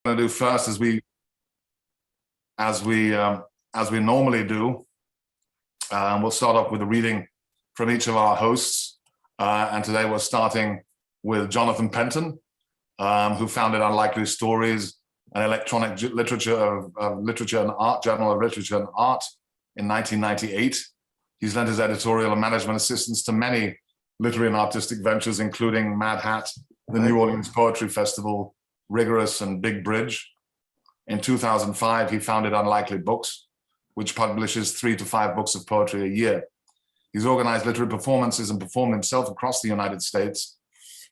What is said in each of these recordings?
going to do first, as we normally do, we'll start off with a reading from each of our hosts, and today we're starting with Jonathan Penton, who founded Unlikely Stories, an electronic literature and art journal of literature and art in 1998. He's lent his editorial and management assistance to many literary and artistic ventures, including Mad Hat, the New Orleans Poetry Festival, Rigorous, and Big Bridge. In 2005, he founded Unlikely Books, which publishes 3 to 5 books of poetry a year. He's organized literary performances and performed himself across the United States.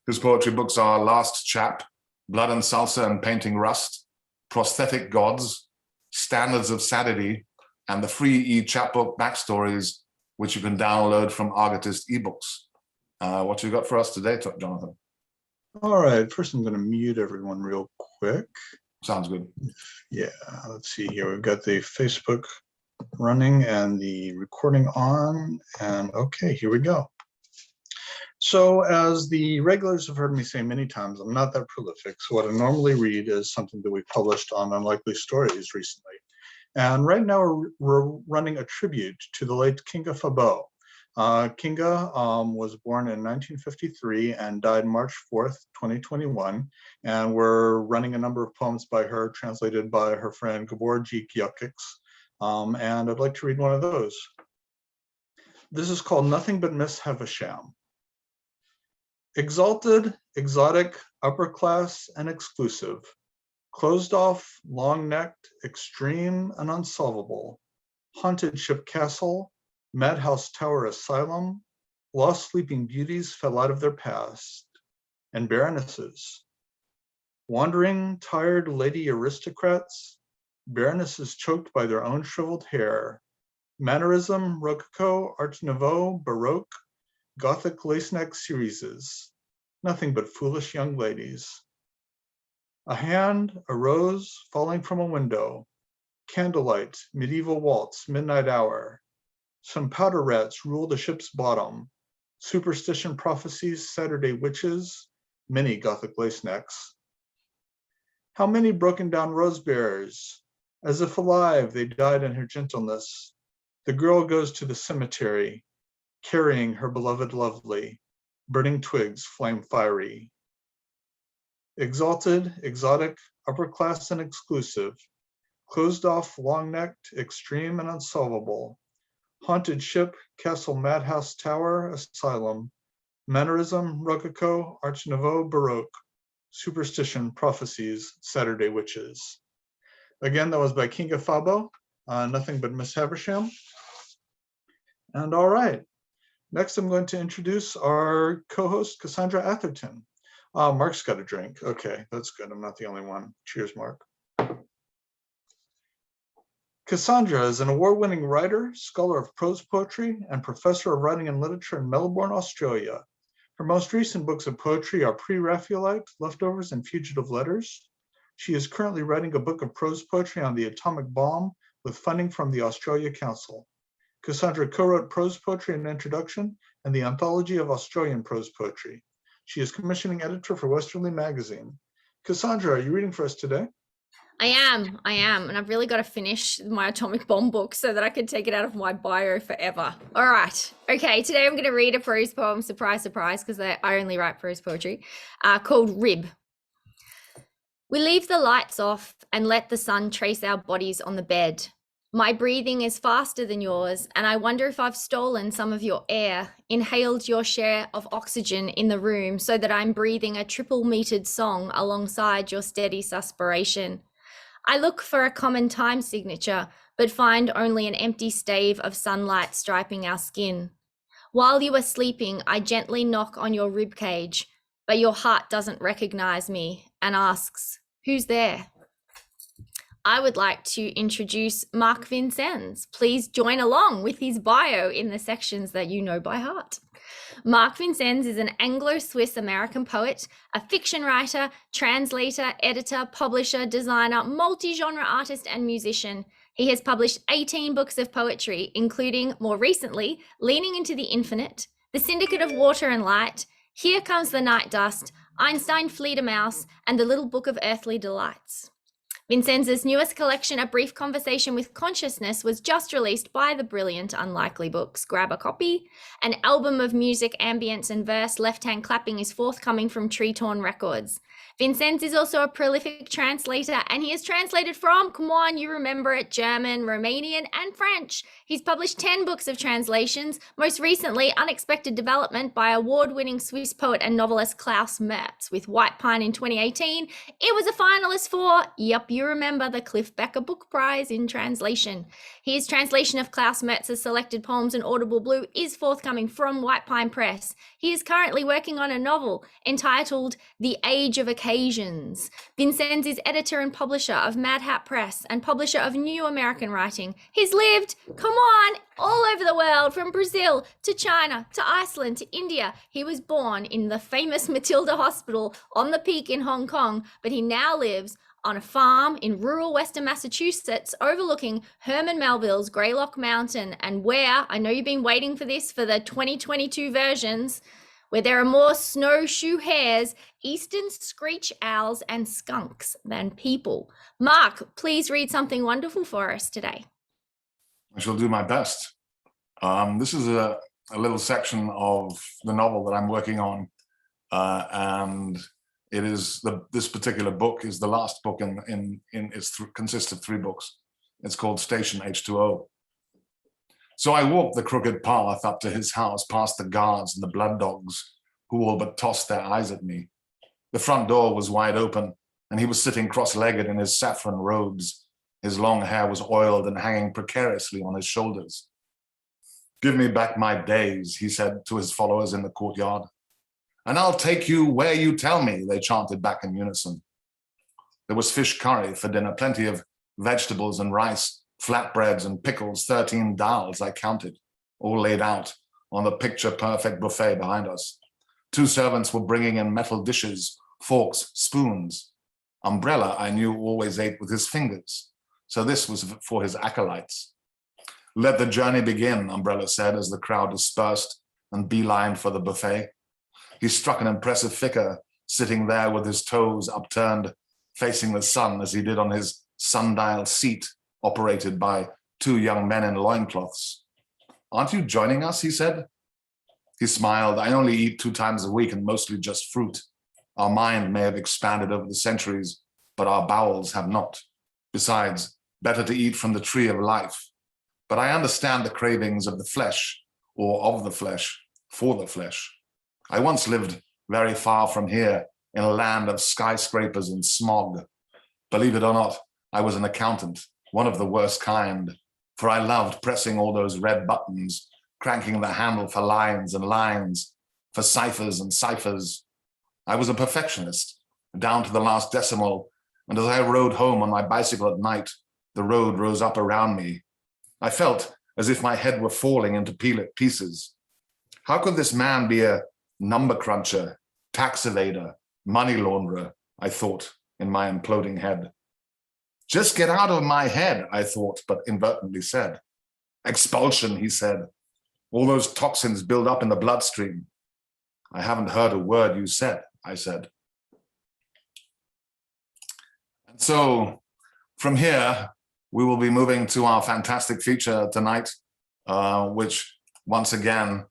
His poetry books are Last Chap, Blood and Salsa and Painting Rust, Prosthetic Gods, Standards of Sadity, and the free e-chapbook Backstories, which you can download from Argotist ebooks. What you got for us today, Jonathan? All right, first I'm going to mute everyone real quick. Sounds good. Yeah, let's see here. We've got the Facebook running and the recording on, and okay, here we go. So as the regulars have heard me say many times, I'm not that prolific. So what I normally read is something that we published on Unlikely Stories recently. And right now we're running a tribute to the late Kinga Fabo. Kinga was born in 1953 and died March 4th, 2021. And we're running a number of poems by her, translated by her friend Gabor G. Kiyokix. And I'd like to read one of those. This is called Nothing But Miss Havisham. Exalted, exotic, upper class, and exclusive. Closed off, long-necked, extreme, and unsolvable. Haunted ship castle, madhouse tower asylum, lost sleeping beauties fell out of their past, and baronesses. Wandering, tired lady aristocrats, baronesses choked by their own shriveled hair, mannerism, rococo, art nouveau, baroque, Gothic lace-neck serieses, nothing but foolish young ladies. A hand, a rose, falling from a window, candlelight, medieval waltz, midnight hour. Some powder rats rule the ship's bottom, superstition prophecies, Saturday witches, many Gothic lace-necks. How many broken down rose bearers, as if alive they died in her gentleness. The girl goes to the cemetery, carrying her beloved lovely, burning twigs flame fiery. Exalted, exotic, upper class and exclusive, closed off, long-necked, extreme and unsolvable, haunted ship, castle, madhouse, tower, asylum, mannerism, rococo, art nouveau, baroque, superstition, prophecies, Saturday witches. Again, that was by Kinga Fabo, Nothing But Miss Havisham. And all right. Next, I'm going to introduce our co-host, Cassandra Atherton. Mark's got a drink. Okay, that's good. I'm not the only one. Cheers, Mark. Cassandra is an award-winning writer, scholar of prose poetry, and professor of writing and literature in Melbourne, Australia. Her most recent books of poetry are Pre-Raphaelite, Leftovers, and Fugitive Letters. She is currently writing a book of prose poetry on the atomic bomb with funding from the Australia Council. Cassandra co-wrote Prose Poetry and Introduction and the Anthology of Australian Prose Poetry. She is commissioning editor for Westerly Magazine. Cassandra, are you reading for us today? I am, and I've really got to finish my atomic bomb book so that I can take it out of my bio forever. All right, okay, today I'm going to read a prose poem, surprise, surprise, because I only write prose poetry, called Rib. We leave the lights off and let the sun trace our bodies on the bed. My breathing is faster than yours, and I wonder if I've stolen some of your air, inhaled your share of oxygen in the room so that I'm breathing a triple-metered song alongside your steady suspiration. I look for a common time signature, but find only an empty stave of sunlight striping our skin. While you are sleeping, I gently knock on your rib cage, but your heart doesn't recognize me and asks, "Who's there?" I would like to introduce Mark Vincennes. Please join along with his bio in the sections that you know by heart. Mark Vincennes is an Anglo-Swiss American poet, a fiction writer, translator, editor, publisher, designer, multi-genre artist, and musician. He has published 18 books of poetry, including, more recently, Leaning into the Infinite, The Syndicate of Water and Light, Here Comes the Night Dust, Einstein Fledermaus, and The Little Book of Earthly Delights. Vincennes' newest collection, A Brief Conversation with Consciousness, was just released by the brilliant Unlikely Books. Grab a copy. An album of music, ambience, and verse, Left Hand Clapping, is forthcoming from Tree Torn Records. Vincennes is also a prolific translator, and he has translated from, come on, you remember it, German, Romanian, and French. He's published 10 books of translations, most recently Unexpected Development by award-winning Swiss poet and novelist Klaus Mertz. With White Pine in 2018, it was a finalist for, yep, you remember, the Cliff Becker Book Prize in Translation. His translation of Klaus Mertz's selected poems in Audible Blue is forthcoming from White Pine Press. He is currently working on a novel entitled The Age of Occasions. Vincennes is editor and publisher of Mad Hat Press and publisher of New American Writing. He's lived, come on, all over the world, from Brazil to China to Iceland to India. He was born in the famous Matilda Hospital on the Peak in Hong Kong, but he now lives on a farm in rural western Massachusetts overlooking Herman Melville's Greylock Mountain, and where, I know you've been waiting for this for the 2022 versions, where there are more snowshoe hares, eastern screech owls, and skunks than people. Mark, please read something wonderful for us today. I shall do my best. This is a little section of the novel that I'm working on, and it is this particular book is the last book in consists of 3 books. It's called Station H2O. So I walked the crooked path up to his house, past the guards and the blood dogs, who all but tossed their eyes at me. The front door was wide open, and he was sitting cross-legged in his saffron robes. His long hair was oiled and hanging precariously on his shoulders. "Give me back my days," he said to his followers in the courtyard. "And I'll take you where you tell me," they chanted back in unison. There was fish curry for dinner, plenty of vegetables and rice, flatbreads and pickles, 13 dals I counted, all laid out on the picture-perfect buffet behind us. 2 servants were bringing in metal dishes, forks, spoons. Umbrella, I knew, always ate with his fingers, so this was for his acolytes. "Let the journey begin," Umbrella said as the crowd dispersed and beelined for the buffet. He struck an impressive figure, sitting there with his toes upturned, facing the sun as he did on his sundial seat, operated by 2 young men in loincloths. "Aren't you joining us?" he said. He smiled. "I only eat 2 times a week and mostly just fruit. Our mind may have expanded over the centuries, but our bowels have not. Besides, better to eat from the tree of life. But I understand the cravings of the flesh, or of the flesh, for the flesh. I once lived very far from here in a land of skyscrapers and smog. Believe it or not, I was an accountant, one of the worst kind, for I loved pressing all those red buttons, cranking the handle for lines and lines, for ciphers and ciphers. I was a perfectionist, down to the last decimal, and as I rode home on my bicycle at night, the road rose up around me. I felt as if my head were falling into pieces. How could this man be a number cruncher, tax evader, money launderer, I thought in my imploding head. "Just get out of my head," I thought, but inadvertently said. "Expulsion," he said. "All those toxins build up in the bloodstream." "I haven't heard a word you said," I said. And so from here, we will be moving to our fantastic feature tonight, which once again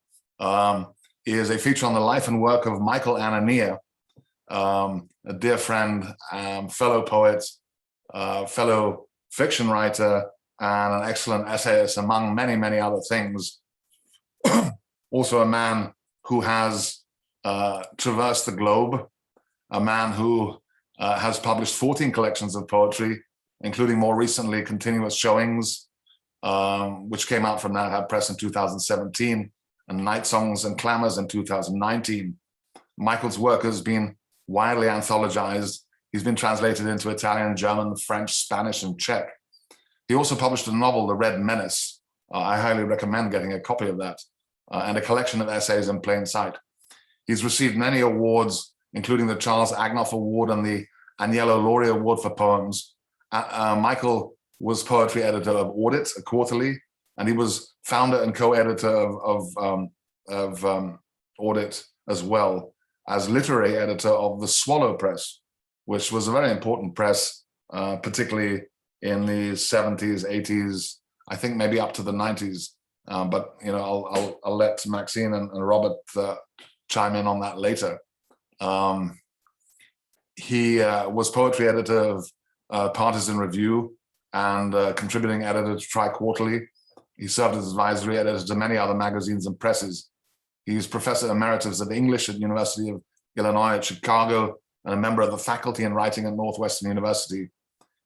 is a feature on the life and work of Michael Anania, a dear friend, fellow poet, fellow fiction writer, and an excellent essayist, among many, many other things. Also a man who has traversed the globe, a man who has published 14 collections of poetry, including more recently Continuous Showings, which came out from Mad Hat Press in 2017, and Night Songs and Clamors in 2019. Michael's work has been widely anthologized. He's been translated into Italian, German, French, Spanish, and Czech. He also published a novel, The Red Menace. I highly recommend getting a copy of that, and a collection of essays in plain sight. He's received many awards, including the Charles Agnoff Award and the Agnello Laurie Award for Poems. Michael was poetry editor of Audit, a quarterly, and he was founder and co-editor of Audit, as well as literary editor of the Swallow Press, which was a very important press particularly in the 70s, 80s, I think maybe up to the 90s. But I'll let Maxine and Robert chime in on that later. He was poetry editor of Partisan Review and contributing editor to Tri-Quarterly. He served as advisory editor to many other magazines and presses. He's professor emeritus of English at University of Illinois at Chicago and a member of the faculty in writing at Northwestern University.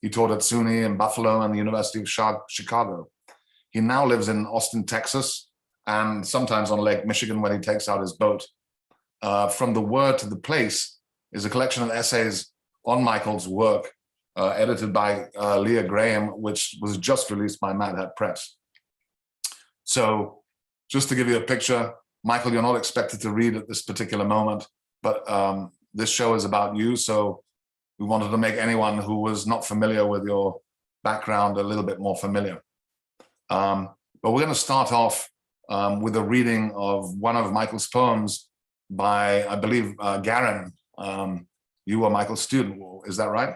He taught at SUNY in Buffalo and the University of Chicago. He now lives in Austin, Texas, and sometimes on Lake Michigan when he takes out his boat. From the Word to the Place is a collection of essays on Michael's work, edited by Leah Graham, which was just released by Mad Hat Press. So just to give you a picture, Michael, you're not expected to read at this particular moment, but this show is about you. So we wanted to make anyone who was not familiar with your background a little bit more familiar. But we're going to start off with a reading of one of Michael's poems by, I believe, Garin. You were Michael's student, is that right?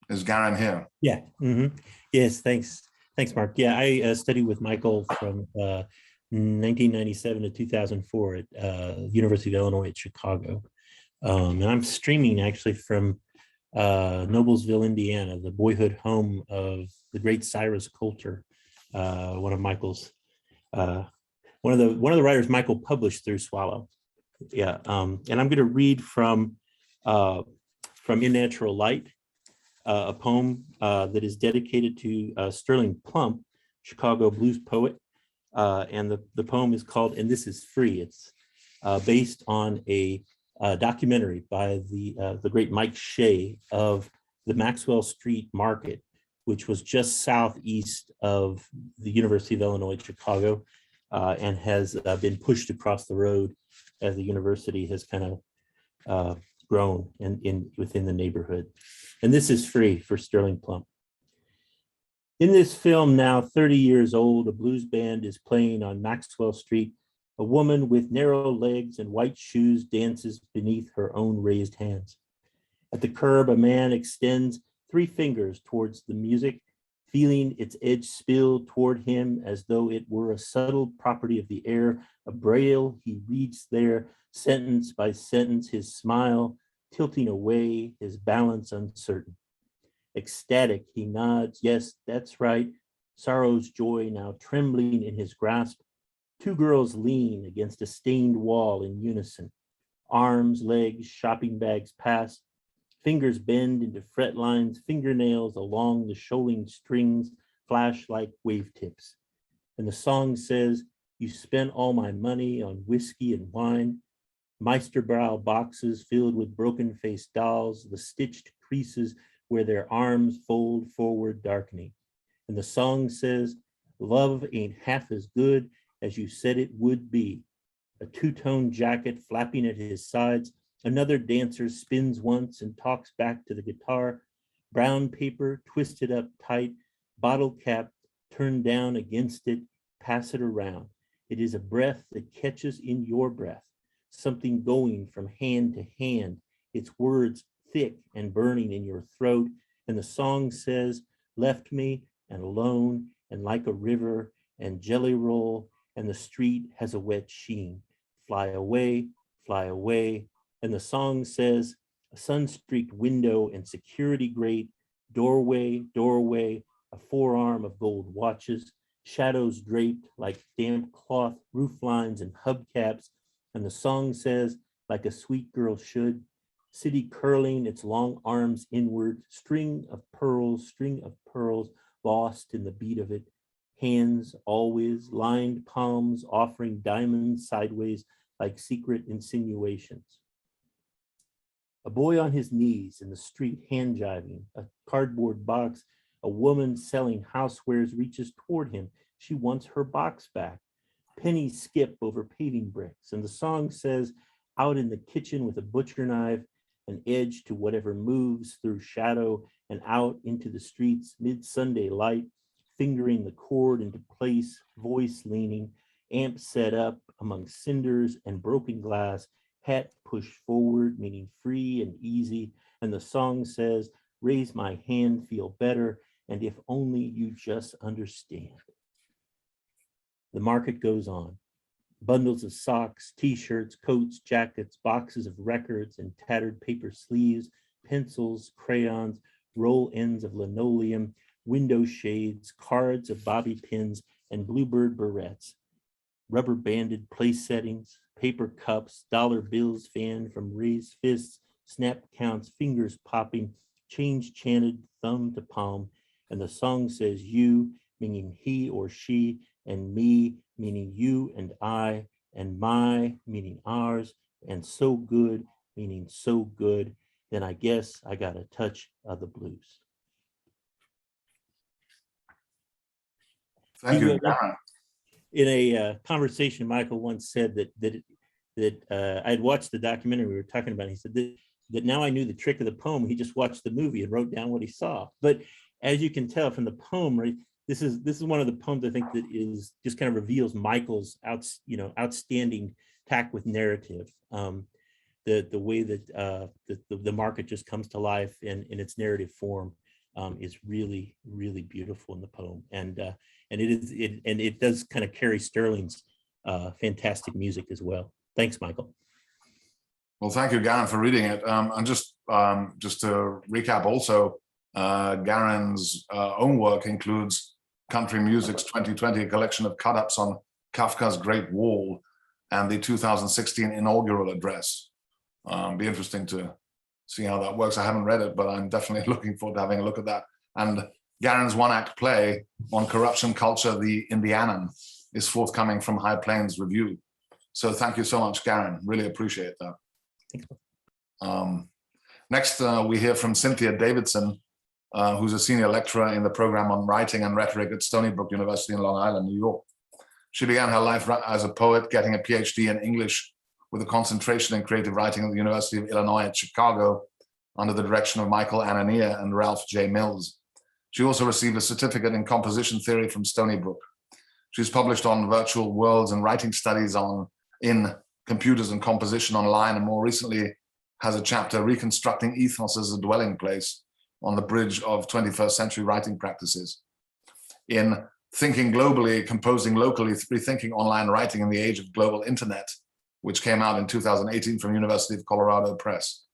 Is Garin here? Yeah. Yes, thanks. Thanks, Mark. Yeah, I studied with Michael from 1997 to 2004 at University of Illinois at Chicago. And I'm streaming actually from Noblesville, Indiana, the boyhood home of the great Cyrus Coulter, one of Michael's, one of the writers Michael published through Swallow. Yeah, and I'm going to read from In Natural Light, a poem that is dedicated to Sterling Plump, Chicago blues poet, and the poem is called "And This Is Free." It's based on a documentary by the great Mike Shea of the Maxwell Street Market, which was just southeast of the University of Illinois at Chicago, and has been pushed across the road as the university has kind of grown within the neighborhood. And this is free for Sterling Plump. In this film, now 30 years old, a blues band is playing on Maxwell Street. A woman with narrow legs and white shoes dances beneath her own raised hands. At the curb, a man extends 3 fingers towards the music, feeling its edge spill toward him as though it were a subtle property of the air. A braille he reads there, sentence by sentence, his smile tilting away, his balance uncertain. Ecstatic, he nods, yes, that's right. Sorrow's joy now trembling in his grasp. 2 girls lean against a stained wall in unison. Arms, legs, shopping bags pass. Fingers bend into fret lines, fingernails along the shoaling strings flash like wave tips. And the song says, you spent all my money on whiskey and wine, Meisterbrow boxes filled with broken-faced dolls, the stitched creases where their arms fold forward darkening. And the song says, love ain't half as good as you said it would be. A 2-tone jacket flapping at his sides. Another dancer spins once and talks back to the guitar. Brown paper twisted up tight, bottle cap turned down against it, pass it around. It is a breath that catches in your breath, something going from hand to hand, its words thick and burning in your throat. And the song says, left me and alone and like a river and jelly roll, and the street has a wet sheen. Fly away, fly away. And the song says, a sun-streaked window and security grate, doorway, doorway, a forearm of gold watches, shadows draped like damp cloth, roof lines and hubcaps. And the song says, like a sweet girl should, city curling its long arms inward, string of pearls, lost in the beat of it. Hands always, lined palms offering diamonds sideways like secret insinuations. A boy on his knees in the street hand jiving, a cardboard box, a woman selling housewares reaches toward him. She wants her box back. Pennies skip over paving bricks, and the song says, out in the kitchen with a butcher knife, an edge to whatever moves through shadow and out into the streets mid-Sunday light, fingering the cord into place, voice leaning, amp set up among cinders and broken glass, hat pushed forward, meaning free and easy, And the song says, raise my hand, feel better, and if only you just understand. The market goes on. Bundles of socks, t-shirts, coats, jackets, boxes of records and tattered paper sleeves, pencils, crayons, roll ends of linoleum, window shades, cards of bobby pins and bluebird barrettes, rubber banded place settings, paper cups, dollar bills fanned from raised fists, snap counts, fingers popping, change chanted thumb to palm. And the song says you, meaning he or she, and me, meaning you and I, and my, meaning ours, and so good, meaning so good. Then I guess I got a touch of the blues. Thank you, Garin. In a conversation, Michael once said that I had watched the documentary we were talking about. He said that now I knew the trick of the poem. He just watched the movie and wrote down what he saw. But as you can tell from the poem, right, this is one of the poems I think that is just kind of reveals Michael's outstanding tact with narrative. The way that the market just comes to life in its narrative form is really, really beautiful in the poem, and it does kind of carry Sterling's fantastic music as well. Thanks, Michael. Well, thank you, Garin, for reading it. And just to recap, also, Garin's own work includes Country Music's 2020 collection of cut-ups on Kafka's Great Wall and the 2016 inaugural address. Be interesting to see how that works. I haven't read it, but I'm definitely looking forward to having a look at that. And Garin's one-act play on corruption culture, The Indianan, is forthcoming from High Plains Review. So thank you so much, Garin. Really appreciate that. Next, we hear from Cynthia Davidson, who's a senior lecturer in the program on writing and rhetoric at Stony Brook University in Long Island, New York. She began her life as a poet, getting a PhD in English with a concentration in creative writing at the University of Illinois at Chicago under the direction of Michael Anania and Ralph J. Mills. She also received a certificate in composition theory from Stony Brook. She's published on virtual worlds and writing studies in computers and composition online, and more recently has a chapter reconstructing ethos as a dwelling place on the bridge of 21st century writing practices. In Thinking Globally, Composing Locally, Rethinking Online Writing in the Age of Global Internet, which came out in 2018 from University of Colorado Press.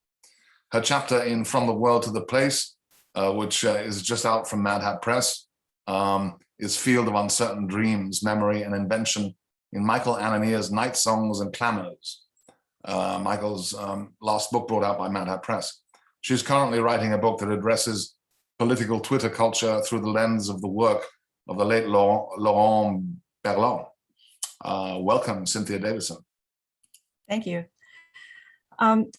Her chapter in From the World to the Place, which is just out from Mad Hat Press, is Field of Uncertain Dreams, Memory and Invention in Michael Anania's Night Songs and Clamors, Michael's last book brought out by Mad Hat Press. She's currently writing a book that addresses political Twitter culture through the lens of the work of the late Laurent Berlin. Welcome, Cynthia Davidson. Thank you.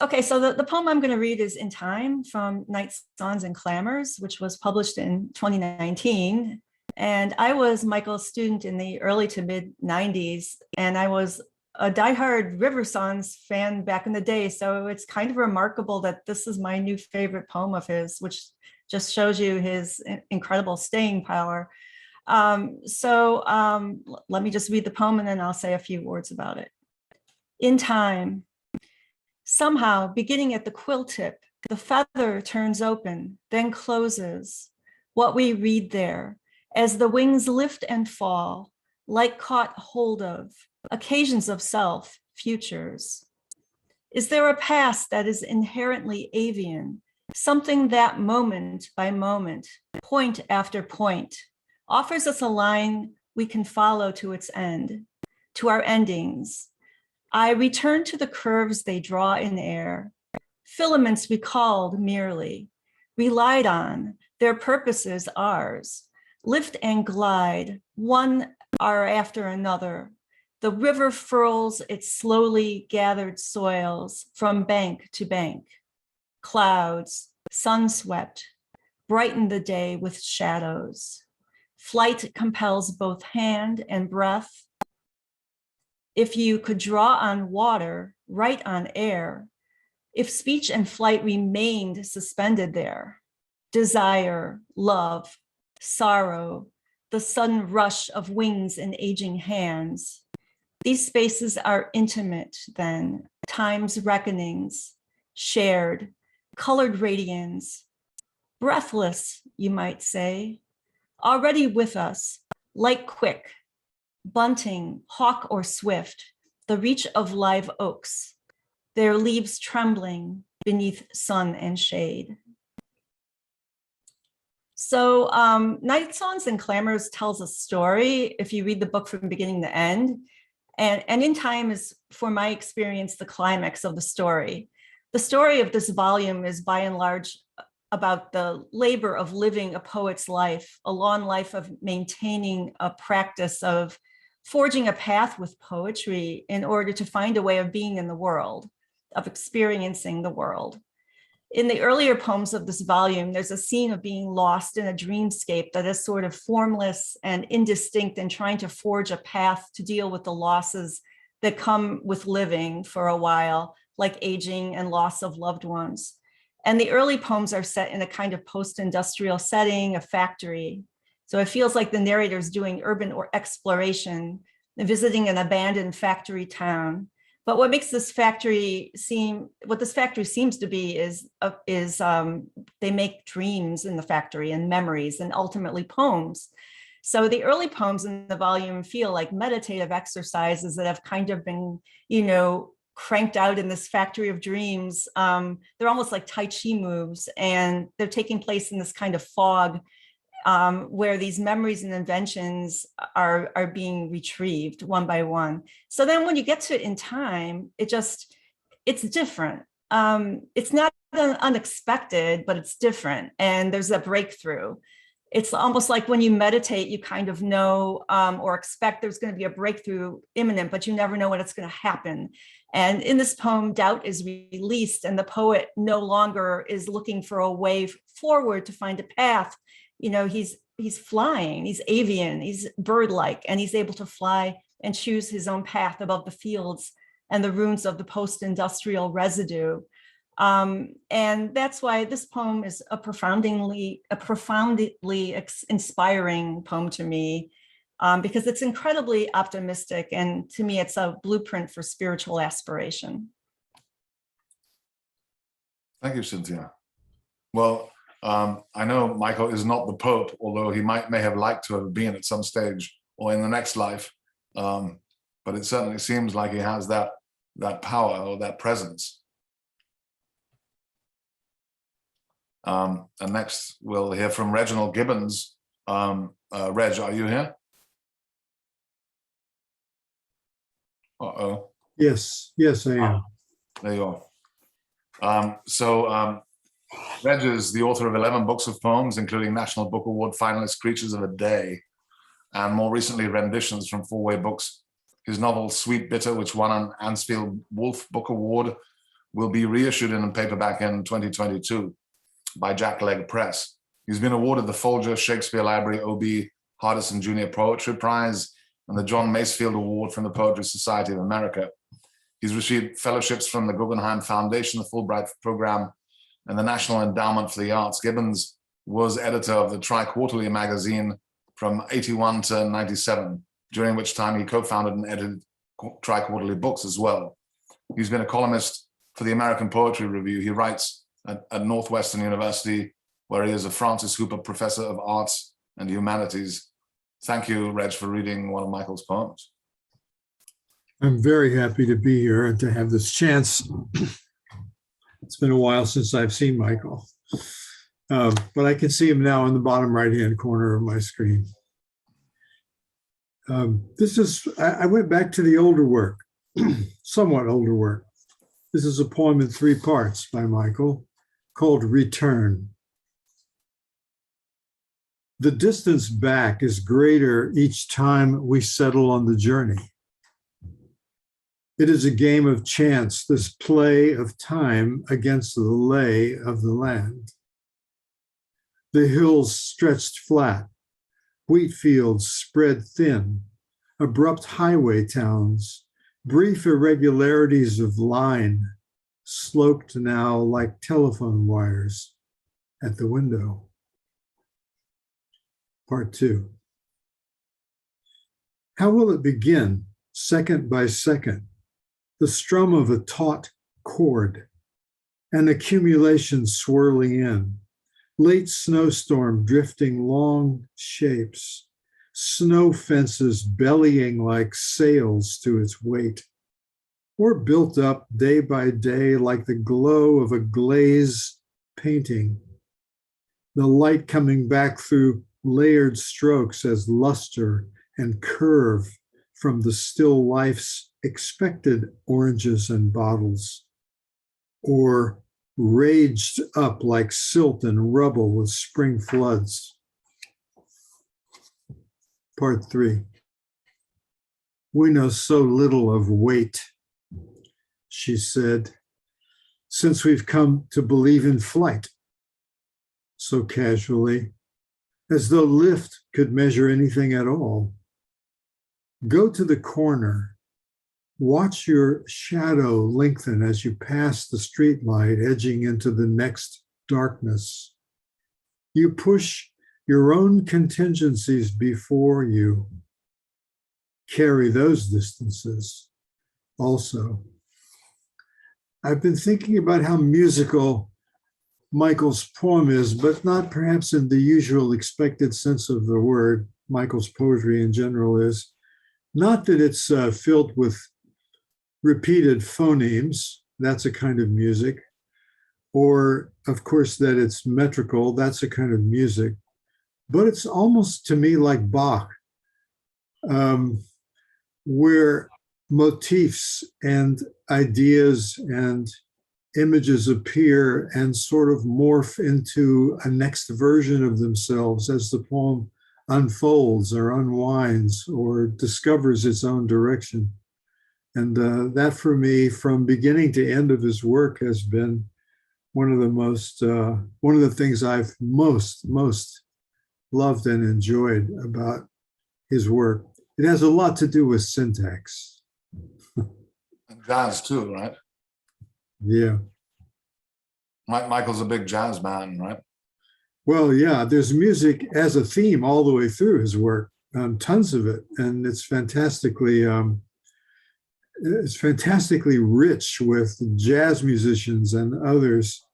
Okay, so the poem I'm going to read is In Time from Night Songs and Clamors, which was published in 2019. And I was Michael's student in the early to mid 90s, and I was a diehard River Songs fan back in the day. So it's kind of remarkable that this is my new favorite poem of his, which just shows you his incredible staying power. Let me just read the poem and then I'll say a few words about it. In time. Somehow, beginning at the quill tip, the feather turns open, then closes. What we read there, as the wings lift and fall, like caught hold of, occasions of self, futures. Is there a past that is inherently avian, something that moment by moment, point after point, offers us a line we can follow to its end, to our endings? I return to the curves they draw in air, filaments recalled merely, relied on, their purposes ours, lift and glide, one are after another. The river furls its slowly gathered soils from bank to bank. Clouds, sun swept, brighten the day with shadows. Flight compels both hand and breath. If you could draw on water, write on air, if speech and flight remained suspended there, desire, love, sorrow, the sudden rush of wings and aging hands, these spaces are intimate then, time's reckonings, shared, colored radiance, breathless, you might say, already with us, light quick, bunting, hawk or swift, the reach of live oaks, their leaves trembling beneath sun and shade. So Night Songs and Clamors tells a story, if you read the book from beginning to end, and In Time is, for my experience, the climax of the story. The story of this volume is by and large about the labor of living a poet's life, a long life of maintaining a practice of forging a path with poetry in order to find a way of being in the world, of experiencing the world. In the earlier poems of this volume, there's a scene of being lost in a dreamscape that is sort of formless and indistinct and trying to forge a path to deal with the losses that come with living for a while, like aging and loss of loved ones. And the early poems are set in a kind of post-industrial setting, a factory. So it feels like the narrator's doing urban or exploration, visiting an abandoned factory town. But what makes this factory what this factory seems to be is they make dreams in the factory and memories and ultimately poems. So the early poems in the volume feel like meditative exercises that have kind of been, cranked out in this factory of dreams. They're almost like Tai Chi moves, and they're taking place in this kind of fog where these memories and inventions are being retrieved one by one. So then when you get to it In Time, it's different. It's not unexpected, but it's different. And there's a breakthrough. It's almost like when you meditate, you kind of know or expect there's going to be a breakthrough imminent, but you never know when it's going to happen. And in this poem, doubt is released, and the poet no longer is looking for a way forward to find a path. He's flying, he's avian, he's bird-like, and he's able to fly and choose his own path above the fields and the ruins of the post-industrial residue. And that's why this poem is a profoundly inspiring poem to me, because it's incredibly optimistic, and to me, it's a blueprint for spiritual aspiration. Thank you, Cynthia. Well, I know Michael is not the Pope, although he may have liked to have been at some stage or in the next life. But it certainly seems like he has that power or that presence. And next we'll hear from Reginald Gibbons. Reg, are you here? Uh-oh. Yes, I am. There you are. Reg is the author of 11 books of poems, including National Book Award finalist Creatures of a Day, and more recently renditions from Four-Way Books. His novel Sweet Bitter, which won an Ansfield Wolf Book Award, will be reissued in paperback in 2022 by Jackleg Press. He's been awarded the Folger Shakespeare Library O.B. Hardison Jr. Poetry Prize and the John Masefield Award from the Poetry Society of America. He's received fellowships from the Guggenheim Foundation, the Fulbright Program, and the National Endowment for the Arts. Gibbons was editor of the Tri-Quarterly magazine from 81 to 97, during which time he co-founded and edited Tri-Quarterly books as well. He's been a columnist for the American Poetry Review. He writes at Northwestern University, where he is a Francis Hooper Professor of Arts and Humanities. Thank you, Reg, for reading one of Michael's poems. I'm very happy to be here and to have this chance. It's been a while since I've seen Michael, but I can see him now in the bottom right-hand corner of my screen. I went back to the older work, somewhat older work. This is a poem in 3 parts by Michael called Return. The distance back is greater each time we settle on the journey. It is a game of chance, this play of time against the lay of the land. The hills stretched flat, wheat fields spread thin, abrupt highway towns, brief irregularities of line, sloped now like telephone wires at the window. Part 2. How will it begin, second by second? The strum of a taut chord, an accumulation swirling in, late snowstorm drifting long shapes, snow fences bellying like sails to its weight, or built up day by day like the glow of a glaze painting, the light coming back through layered strokes as luster and curve from the still life's expected oranges and bottles, or raged up like silt and rubble with spring floods. Part 3. We know so little of weight, she said, since we've come to believe in flight, so casually, as though lift could measure anything at all. Go to the corner. Watch your shadow lengthen as you pass the streetlight, edging into the next darkness. You push your own contingencies before you. Carry those distances also. I've been thinking about how musical Michael's poem is, but not perhaps in the usual expected sense of the word. Michael's poetry in general is. Not that it's filled with repeated phonemes, that's a kind of music, or of course that it's metrical, that's a kind of music, but it's almost to me like Bach, where motifs and ideas and images appear and sort of morph into a next version of themselves as the poem unfolds or unwinds or discovers its own direction. And that for me, from beginning to end of his work, has been one of the things I've most loved and enjoyed about his work. It has a lot to do with syntax. And jazz too, right? Yeah. Michael's a big jazz man, right? Well, yeah, there's music as a theme all the way through his work, tons of it. And it's fantastically rich with jazz musicians and others.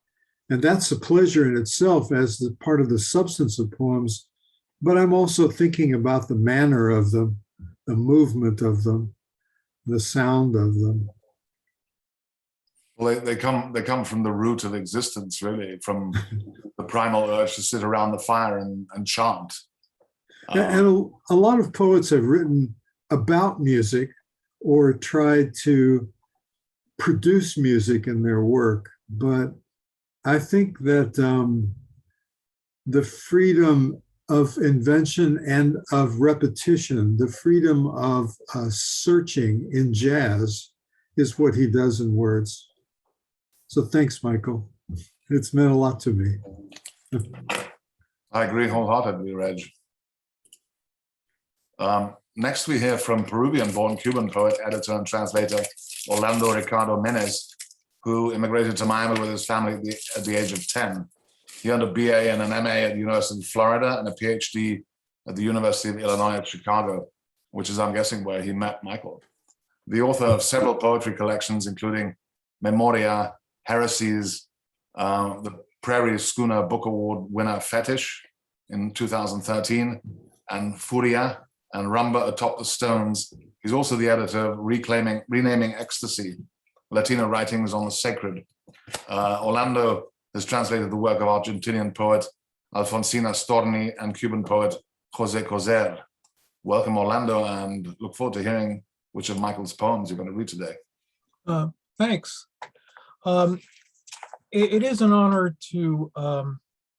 And that's a pleasure in itself as the part of the substance of poems. But I'm also thinking about the manner of them, the movement of them, the sound of them. Well, they come from the root of existence, really, from the primal urge to sit around the fire and chant. And a lot of poets have written about music or tried to produce music in their work. But I think that the freedom of invention and of repetition, the freedom of searching in jazz is what he does in words. So thanks, Michael. It's meant a lot to me. I agree wholeheartedly, Reg. Next, we hear from Peruvian-born Cuban poet, editor, and translator Orlando Ricardo Menes, who immigrated to Miami with his family at the age of 10. He earned a BA and an MA at the University of Florida and a PhD at the University of Illinois at Chicago, which is, I'm guessing, where he met Michael. The author of several poetry collections, including Memoria, Heresies, the Prairie Schooner Book Award winner Fetish in 2013, and Furia and Rumba Atop the Stones. He's also the editor of Renaming Ecstasy, Latino Writings on the Sacred. Orlando has translated the work of Argentinian poet Alfonsina Storni and Cuban poet Jose Coser. Welcome, Orlando, and look forward to hearing which of Michael's poems you're going to read today. Thanks. It is an honor to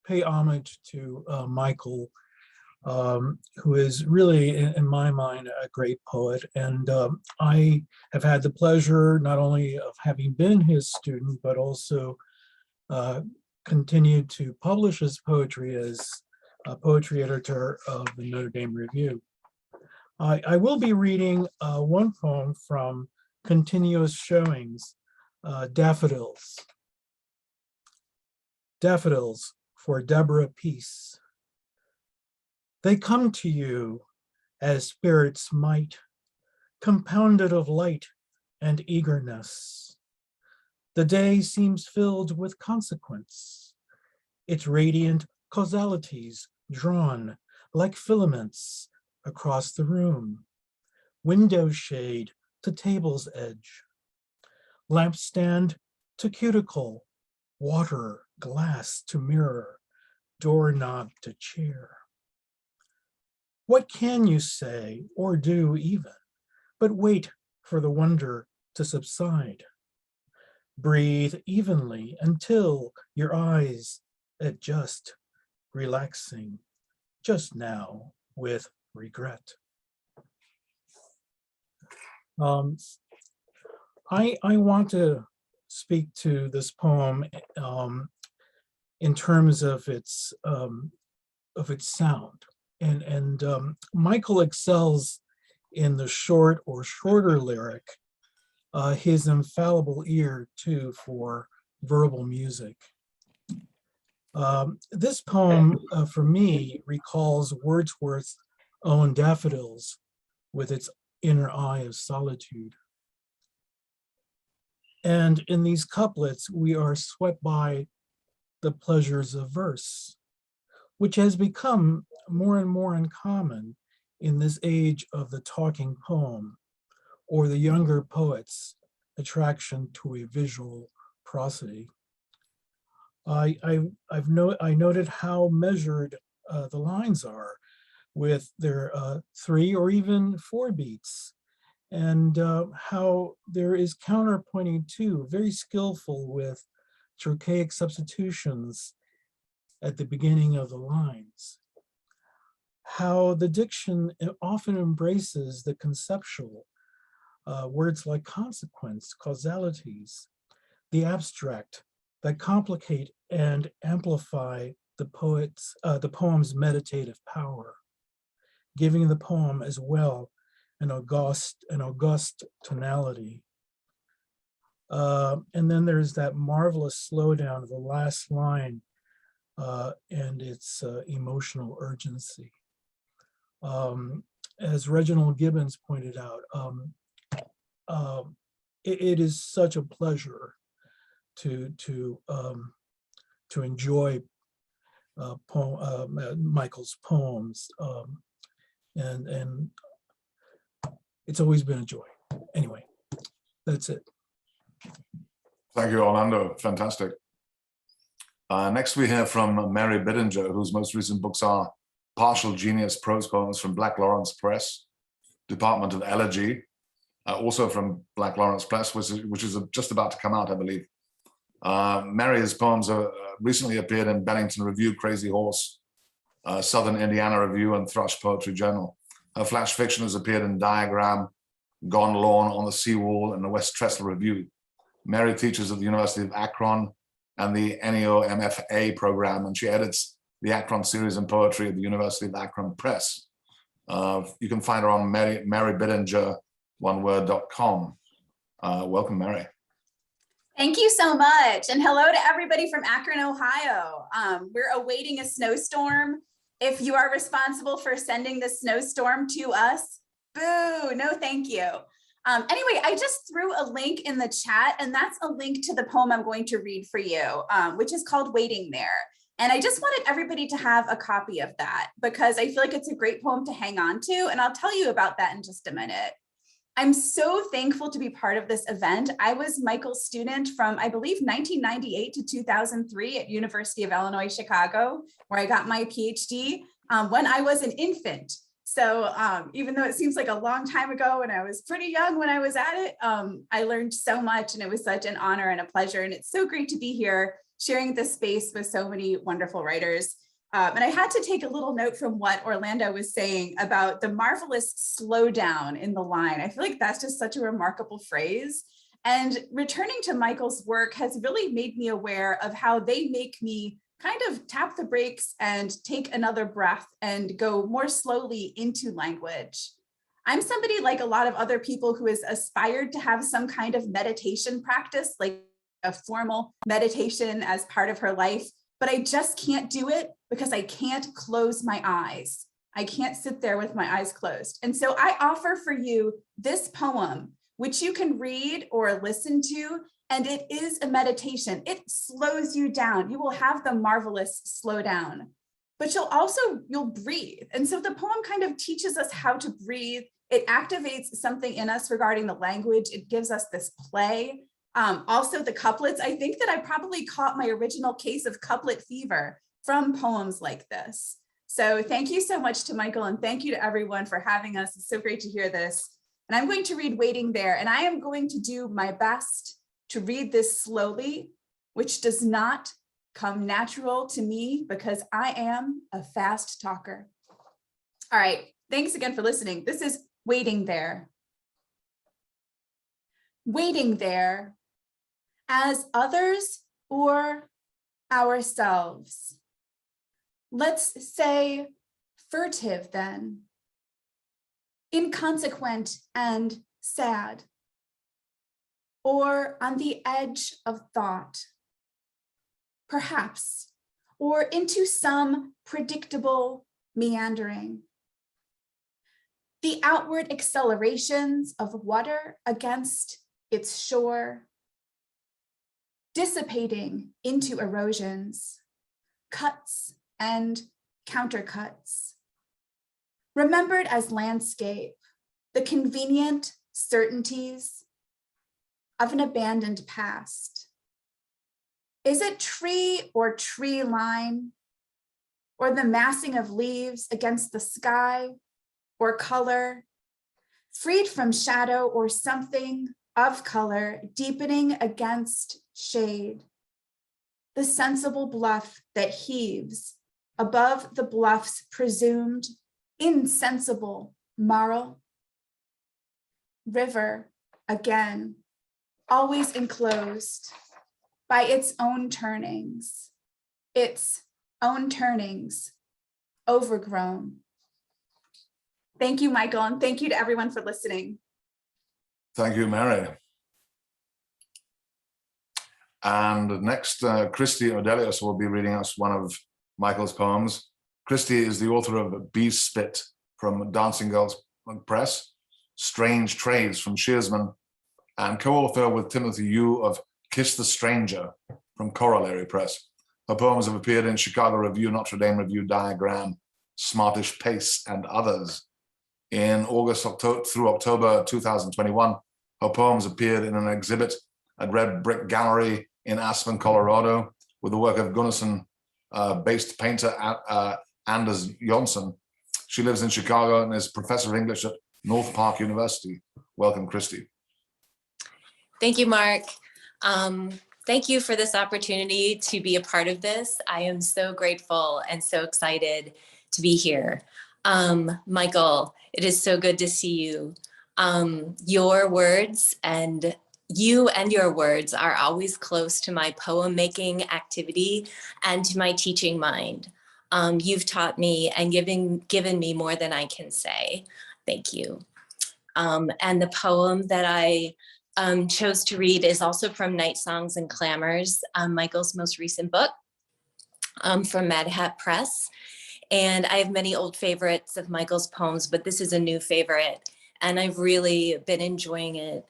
pay homage to Michael, who is really, in my mind, a great poet. And I have had the pleasure not only of having been his student, but also continued to publish his poetry as a poetry editor of the Notre Dame Review. I will be reading one poem from Continuous Showings, Daffodils. Daffodils for Deborah Peace. They come to you as spirits might, compounded of light and eagerness. The day seems filled with consequence, its radiant causalities drawn like filaments across the room, window shade to table's edge, lampstand to cuticle, water, glass to mirror, doorknob to chair. What can you say or do even, but wait for the wonder to subside? Breathe evenly until your eyes adjust, relaxing just now with regret. I want to speak to this poem in terms of its sound, and Michael excels in the short or shorter lyric, his infallible ear too for verbal music. This poem for me recalls Wordsworth's own Daffodils with its inner eye of solitude. And in these couplets, we are swept by the pleasures of verse, which has become more and more uncommon in this age of the talking poem, or the younger poet's attraction to a visual prosody. I noted how measured the lines are with their 3 or even 4 beats, and how there is counterpointing too, very skillful with trochaic substitutions at the beginning of the lines. How the diction often embraces the conceptual, words like consequence, causalities, the abstract that complicate and amplify the poem's meditative power, giving the poem as well an august tonality. And then there's that marvelous slowdown of the last line and its emotional urgency. As Reginald Gibbons pointed out, it is such a pleasure to enjoy Michael's poems, and it's always been a joy. Anyway, that's it. Thank you, Orlando. Fantastic. Next, we hear from Mary Biddinger, whose most recent books are Partial Genius Prose Poems from Black Lawrence Press, Department of Elegy, also from Black Lawrence Press, which is just about to come out, I believe. Mary's poems recently appeared in Bennington Review, Crazy Horse, Southern Indiana Review, and Thrush Poetry Journal. Her flash fiction has appeared in Diagram, Gone Lawn, On the Seawall, and the West Tressel Review. Mary teaches at the University of Akron and the NEO MFA program, and she edits the Akron series in poetry at the University of Akron Press. You can find her on marybiddinger.com. Welcome, Mary. Thank you so much. And hello to everybody from Akron, Ohio. We're awaiting a snowstorm. If you are responsible for sending the snowstorm to us, boo, no thank you. Anyway, I just threw a link in the chat, and that's a link to the poem I'm going to read for you, which is called Waiting There. And I just wanted everybody to have a copy of that because I feel like it's a great poem to hang on to, and I'll tell you about that in just a minute. I'm so thankful to be part of this event. I was Michael's student from, I believe, 1998 to 2003 at University of Illinois, Chicago, where I got my PhD when I was an infant. So even though it seems like a long time ago and I was pretty young when I was at it, I learned so much, and it was such an honor and a pleasure. And it's so great to be here sharing this space with so many wonderful writers. And I had to take a little note from what Orlando was saying about the marvelous slowdown in the line. I feel like that's just such a remarkable phrase. And returning to Michael's work has really made me aware of how they make me kind of tap the brakes and take another breath and go more slowly into language. I'm somebody like a lot of other people who has aspired to have some kind of meditation practice, like a formal meditation as part of her life, but I just can't do it because I can't close my eyes. I can't sit there with my eyes closed. And so I offer for you this poem, which you can read or listen to And it is a meditation. It slows you down. You will have the marvelous slow down, but you'll breathe. And so the poem kind of teaches us how to breathe. It activates something in us regarding the language. It gives us this play. Also the couplets. I think that I probably caught my original case of couplet fever from poems like this. So thank you so much to Michael, and thank you to everyone for having us. It's so great to hear this. And I'm going to read Waiting There, and I am going to do my best to read this slowly, which does not come natural to me because I am a fast talker. All right, thanks again for listening. This is Waiting There. Waiting there, as others or ourselves. Let's say furtive then, inconsequent and sad, or on the edge of thought, perhaps, or into some predictable meandering. The outward accelerations of water against its shore, dissipating into erosions, cuts and countercuts. Remembered as landscape, the convenient certainties of an abandoned past. Is it tree or tree line, or the massing of leaves against the sky, or color, freed from shadow or something of color, deepening against shade? The sensible bluff that heaves above the bluff's presumed insensible marl. River, again, always enclosed by its own turnings, overgrown. Thank you, Michael, and thank you to everyone for listening. Thank you, Mary. And next, Kristy Odelius will be reading us one of Michael's poems. Kristy is the author of Bee Spit from Dancing Girls Press, Strange Trades from Shearsman, and co-author with Timothy Yu of Kiss the Stranger from Corollary Press. Her poems have appeared in Chicago Review, Notre Dame Review, Diagram, Smartish Pace, and others. In August through October 2021, her poems appeared in an exhibit at Red Brick Gallery in Aspen, Colorado, with the work of Gunnison-based painter Anders Jonsson. She lives in Chicago and is professor of English at North Park University. Welcome, Kristy. Thank you, Mark. Thank you for this opportunity to be a part of this. I am so grateful and so excited to be here. Michael, it is so good to see you. Your words and your words are always close to my poem making activity and to my teaching mind. You've taught me and given me more than I can say. Thank you. And the poem that I chose to read is also from Night Songs and Clamors, Michael's most recent book from Mad Hat Press. And I have many old favorites of Michael's poems, but this is a new favorite, and I've really been enjoying it.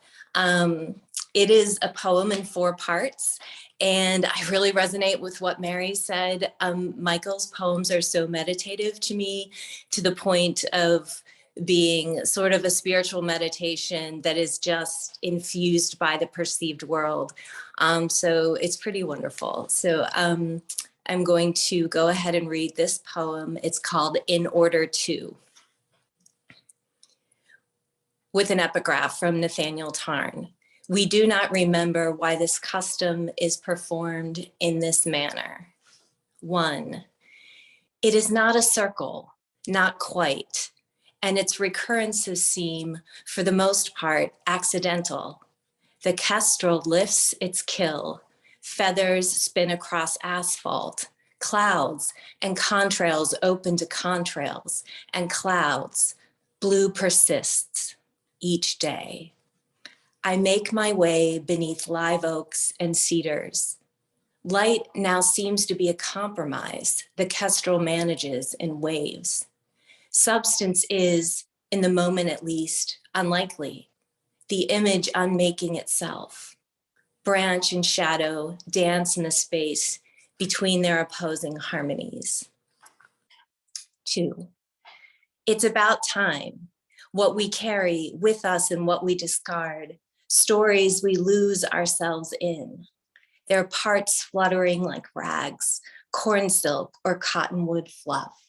It is a poem in 4 parts, and I really resonate with what Mary said. Michael's poems are so meditative to me, to the point of being sort of a spiritual meditation that is just infused by the perceived world. So it's pretty wonderful. So I'm going to go ahead and read this poem. It's called In Order To, with an epigraph from Nathaniel Tarn. We do not remember why this custom is performed in this manner. 1, it is not a circle, not quite, and its recurrences seem, for the most part, accidental. The kestrel lifts its kill, feathers spin across asphalt, clouds and contrails open to contrails, and clouds, blue persists each day. I make my way beneath live oaks and cedars. Light now seems to be a compromise the kestrel manages in waves. Substance is, in the moment at least, unlikely, the image unmaking itself. Branch and shadow dance in the space between their opposing harmonies. 2. It's about time, what we carry with us and what we discard, stories we lose ourselves in. Their parts fluttering like rags, corn silk or cottonwood fluff.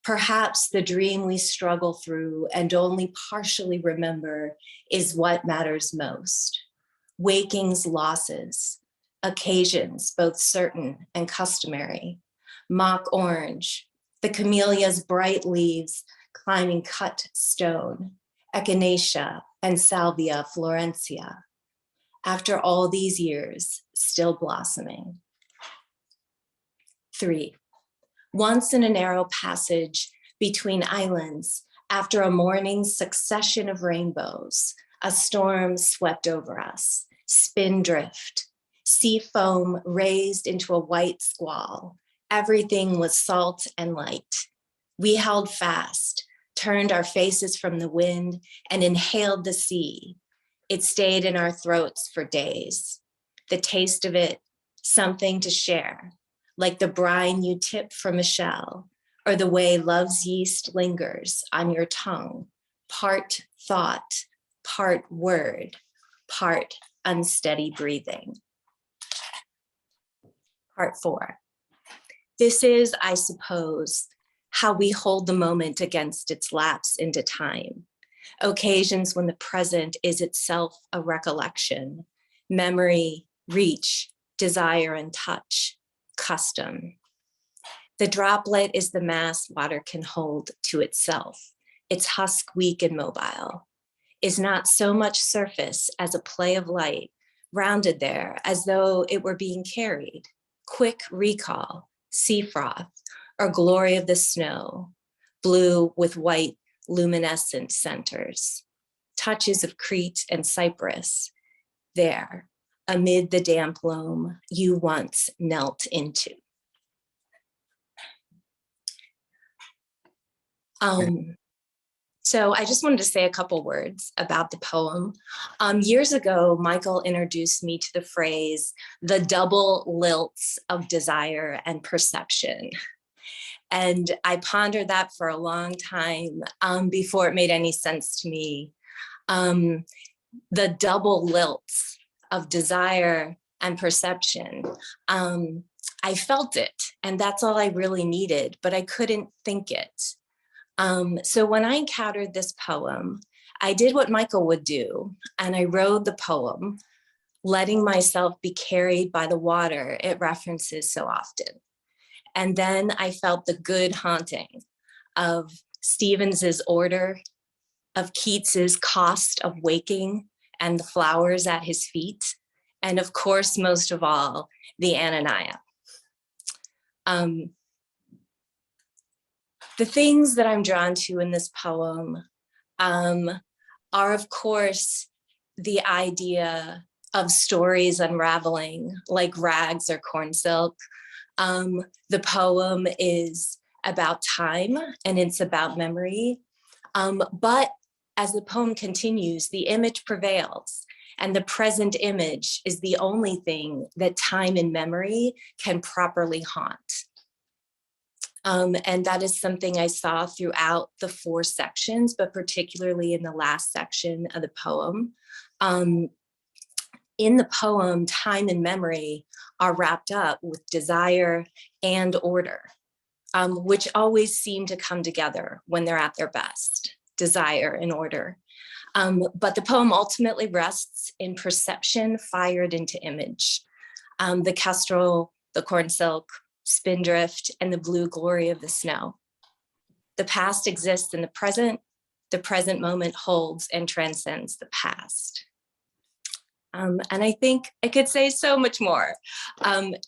Perhaps the dream we struggle through and only partially remember is what matters most. Waking's losses, occasions both certain and customary, mock orange, the camellia's bright leaves climbing cut stone, echinacea and salvia florentia. After all these years, still blossoming. 3. Once in a narrow passage between islands, after a morning's succession of rainbows, a storm swept over us, spindrift, sea foam raised into a white squall. Everything was salt and light. We held fast, turned our faces from the wind, and inhaled the sea. It stayed in our throats for days. The taste of it, something to share, like the brine you tip from a shell, or the way love's yeast lingers on your tongue, part thought, part word, part unsteady breathing. Part 4. This is, I suppose, how we hold the moment against its lapse into time. Occasions when the present is itself a recollection, memory, reach, desire, and touch, custom. The droplet is the mass water can hold to itself, its husk weak and mobile, is not so much surface as a play of light, rounded there as though it were being carried. Quick recall, sea froth, or glory of the snow, blue with white luminescent centers, touches of Crete and Cyprus, there, amid the damp loam you once knelt into. So I just wanted to say a couple words about the poem. Years ago, Michael introduced me to the phrase, the double lilts of desire and perception. And I pondered that for a long time before it made any sense to me. The double lilts of desire and perception. I felt it, and that's all I really needed, but I couldn't think it. So when I encountered this poem, I did what Michael would do, and I wrote the poem, letting myself be carried by the water it references so often. And then I felt the good haunting of Stevens's order, of Keats's cost of waking and the flowers at his feet, and of course, most of all, the Anania. The things that I'm drawn to in this poem are, of course, the idea of stories unraveling like rags or corn silk. The poem is about time and it's about memory. But as the poem continues, the image prevails, and the present image is the only thing that time and memory can properly haunt. And that is something I saw throughout the 4 sections, but particularly in the last section of the poem. In the poem, time and memory are wrapped up with desire and order, which always seem to come together when they're at their best, desire and order. But the poem ultimately rests in perception fired into image. The kestrel, the corn silk, spindrift, and the blue glory of the snow. The past exists in the present moment holds and transcends the past. And I think I could say so much more.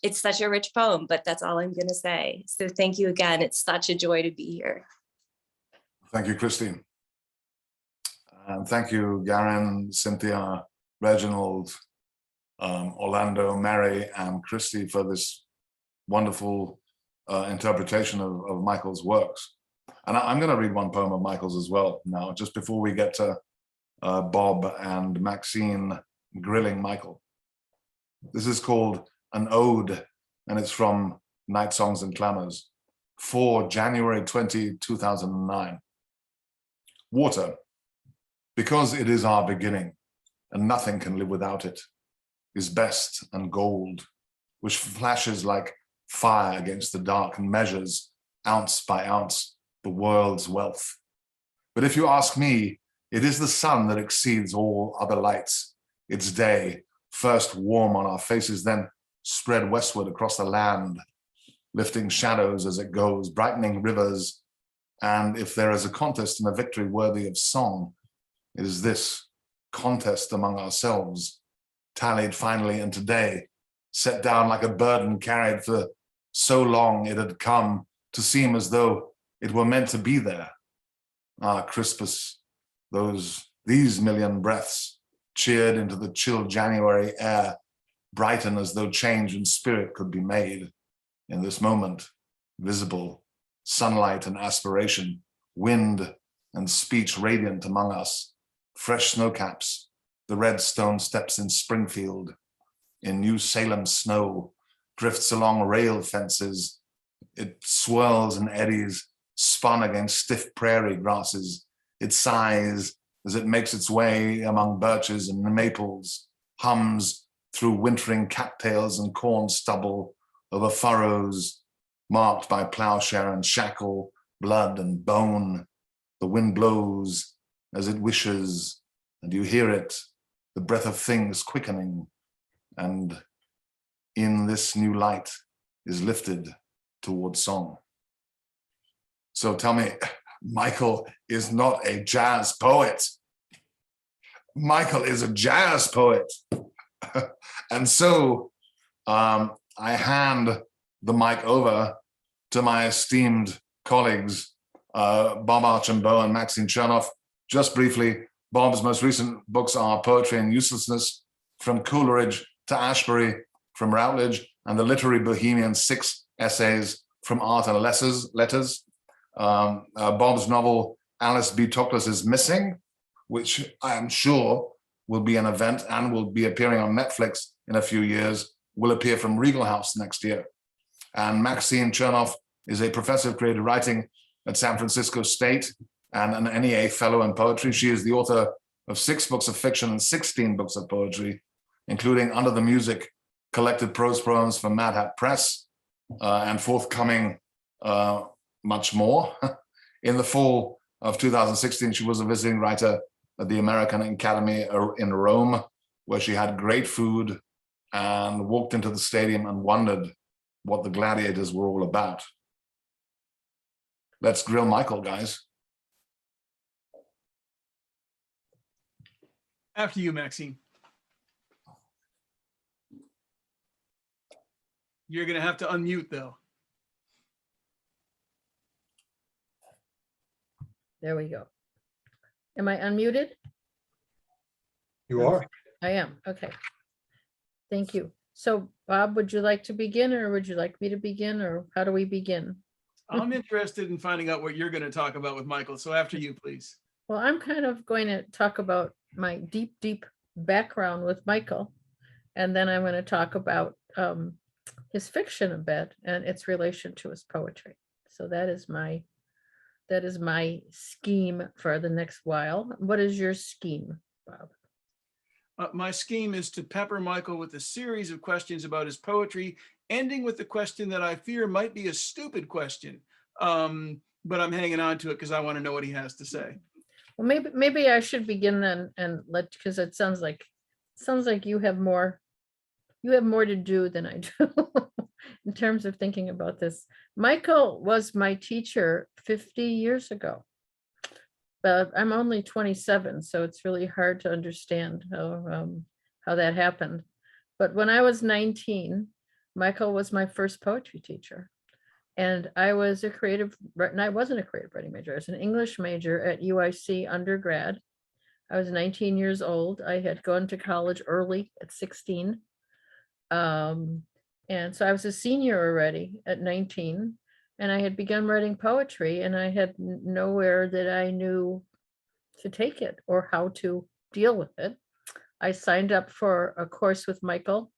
It's such a rich poem, but that's all I'm gonna say. So thank you again. It's such a joy to be here. Thank you, Kristy. And thank you, Garin, Cynthia, Reginald, Orlando, Mary, and Kristy for this wonderful interpretation of Michael's works. And I'm going to read one poem of Michael's as well now, just before we get to Bob and Maxine grilling Michael. This is called an ode, and it's from Night Songs and Clamors for January 20, 2009. Water, because it is our beginning, and nothing can live without it, is best and gold, which flashes like fire against the dark and measures, ounce by ounce, the world's wealth. But if you ask me, it is the sun that exceeds all other lights. Its day, first warm on our faces, then spread westward across the land, lifting shadows as it goes, brightening rivers. And if there is a contest and a victory worthy of song, it is this contest among ourselves, tallied finally and today, set down like a burden carried for so long it had come to seem as though it were meant to be there. Ah, Crispus, these million breaths cheered into the chill January air, brighten as though change and spirit could be made in this moment, visible, sunlight and aspiration, wind and speech radiant among us, fresh snowcaps, the red stone steps in Springfield, in New Salem snow, drifts along rail fences, it swirls and eddies, spun against stiff prairie grasses, it sighs as it makes its way among birches and maples, hums through wintering cattails and corn stubble over furrows marked by plowshare and shackle, blood and bone. The wind blows as it wishes, and you hear it, the breath of things quickening, and in this new light is lifted towards song. So tell me, Michael is not a jazz poet. Michael is a jazz poet. And so I hand the mic over to my esteemed colleagues, Bob Archambeau and Maxine Chernoff. Just briefly, Bob's most recent books are Poetry and Uselessness, From Coleridge to Ashbery, from Routledge, and The Literary Bohemian, 6 essays from Art and Letters. Bob's novel, Alice B. Toklas is Missing, which I am sure will be an event and will be appearing on Netflix in a few years, will appear from Regal House next year. And Maxine Chernoff is a professor of creative writing at San Francisco State and an NEA fellow in poetry. She is the author of 6 books of fiction and 16 books of poetry, including Under the Music, collected prose poems from Mad Hat Press, and forthcoming much more. In the fall of 2016, she was a visiting writer at the American Academy in Rome, where she had great food and walked into the stadium and wondered what the gladiators were all about. Let's grill Michael, guys. After you, Maxine. You're going to have to unmute, though. There we go. Am I unmuted? You are. I am. Okay. Thank you. So Bob, would you like to begin, or would you like me to begin, or how do we begin? I'm interested in finding out what you're going to talk about with Michael. So after you, please. Well, I'm kind of going to talk about my deep, deep background with Michael. And then I'm going to talk about his fiction a bit and its relation to his poetry. So that is my scheme for the next while. What is your scheme, Bob? My scheme is to pepper Michael with a series of questions about his poetry, ending with the question that I fear might be a stupid question, but I'm hanging on to it because I want to know what he has to say. Well, maybe I should begin then and because it sounds like you have more to do than I do in terms of thinking about this. Michael was my teacher 50 years ago, but I'm only 27, so it's really hard to understand how that happened. But when I was 19, Michael was my first poetry teacher. And I was I wasn't a creative writing major. I was an English major at UIC undergrad. I was 19 years old. I had gone to college early at 16. And so I was a senior already at 19. And I had begun writing poetry, and I had nowhere that I knew to take it or how to deal with it. I signed up for a course with Michael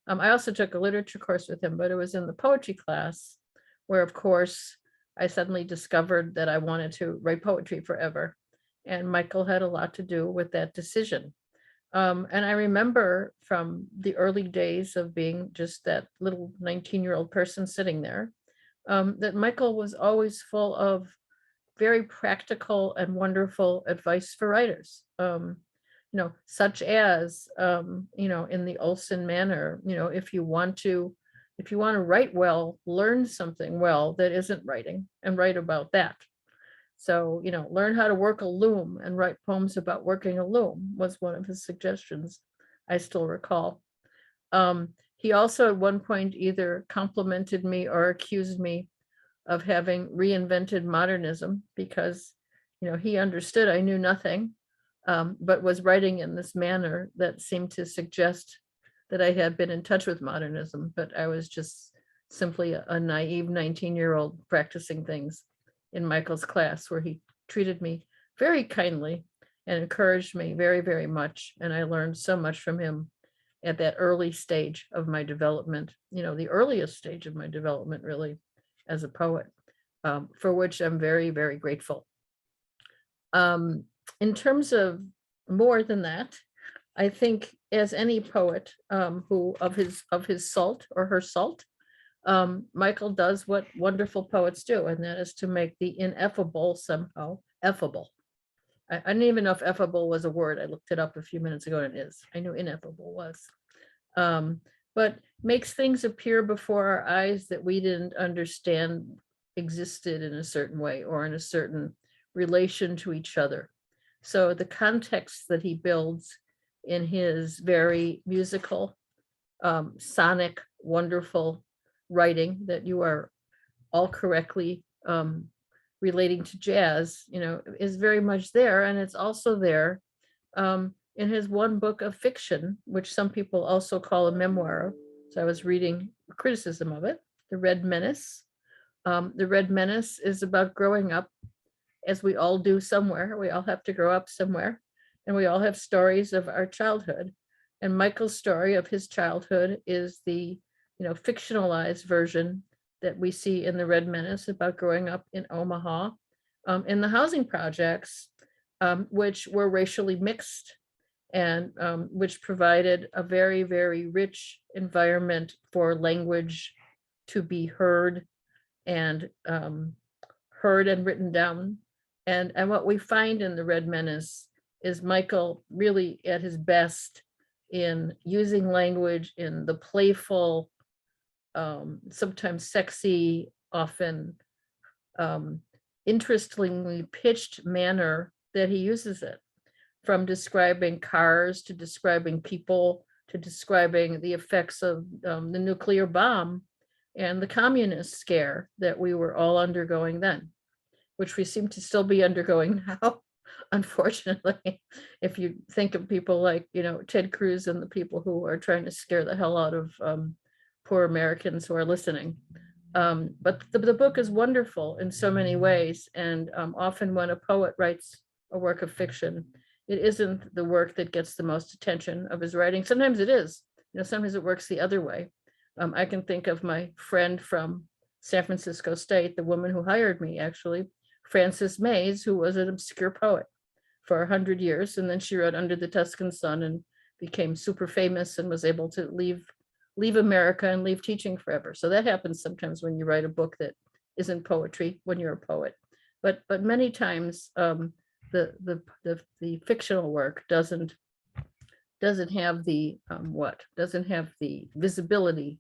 I also took a literature course with him, but it was in the poetry class where, of course, I suddenly discovered that I wanted to write poetry forever. And Michael had a lot to do with that decision. And I remember from the early days of being just that little 19-year-old person sitting there, that Michael was always full of very practical and wonderful advice for writers. Such as, in the Olson manner, if you want to write well, learn something well that isn't writing and write about that. So, learn how to work a loom and write poems about working a loom was one of his suggestions, I still recall. He also at one point either complimented me or accused me of having reinvented modernism because, he understood I knew nothing, but was writing in this manner that seemed to suggest that I had been in touch with modernism, but I was just simply a naive 19-year-old practicing things in Michael's class, where he treated me very kindly and encouraged me very, very much. And I learned so much from him at that early stage of my development, the earliest stage of my development, really, as a poet, for which I'm very, very grateful. In terms of more than that, I think as any poet who of his salt or her salt, Michael does what wonderful poets do, and that is to make the ineffable somehow effable. I didn't even know if effable was a word. I looked it up a few minutes ago and it is. I knew ineffable was. But makes things appear before our eyes that we didn't understand existed in a certain way or in a certain relation to each other. So the context that he builds in his very musical, sonic, wonderful writing that you are all correctly relating to jazz, is very much there. And it's also there in his one book of fiction, which some people also call a memoir. So I was reading a criticism of it, The Red Menace. The Red Menace is about growing up, as we all do somewhere. We all have to grow up somewhere, and we all have stories of our childhood. And Michael's story of his childhood is the fictionalized version that we see in The Red Menace about growing up in Omaha, in the housing projects, which were racially mixed and which provided a very, very rich environment for language to be heard and written down. And what we find in The Red Menace is Michael really at his best in using language in the playful, sometimes sexy, often interestingly pitched manner that he uses it, from describing cars to describing people to describing the effects of the nuclear bomb and the communist scare that we were all undergoing then, which we seem to still be undergoing now, unfortunately. If you think of people like, Ted Cruz and the people who are trying to scare the hell out of poor Americans who are listening. But the book is wonderful in so many ways. And often when a poet writes a work of fiction, it isn't the work that gets the most attention of his writing. Sometimes it is, sometimes it works the other way. I can think of my friend from San Francisco State, the woman who hired me, actually, Frances Mays, who was an obscure poet for 100 years. And then she wrote Under the Tuscan Sun and became super famous and was able to leave America and leave teaching forever. So that happens sometimes when you write a book that isn't poetry when you're a poet. But many times the fictional work doesn't have the doesn't have the visibility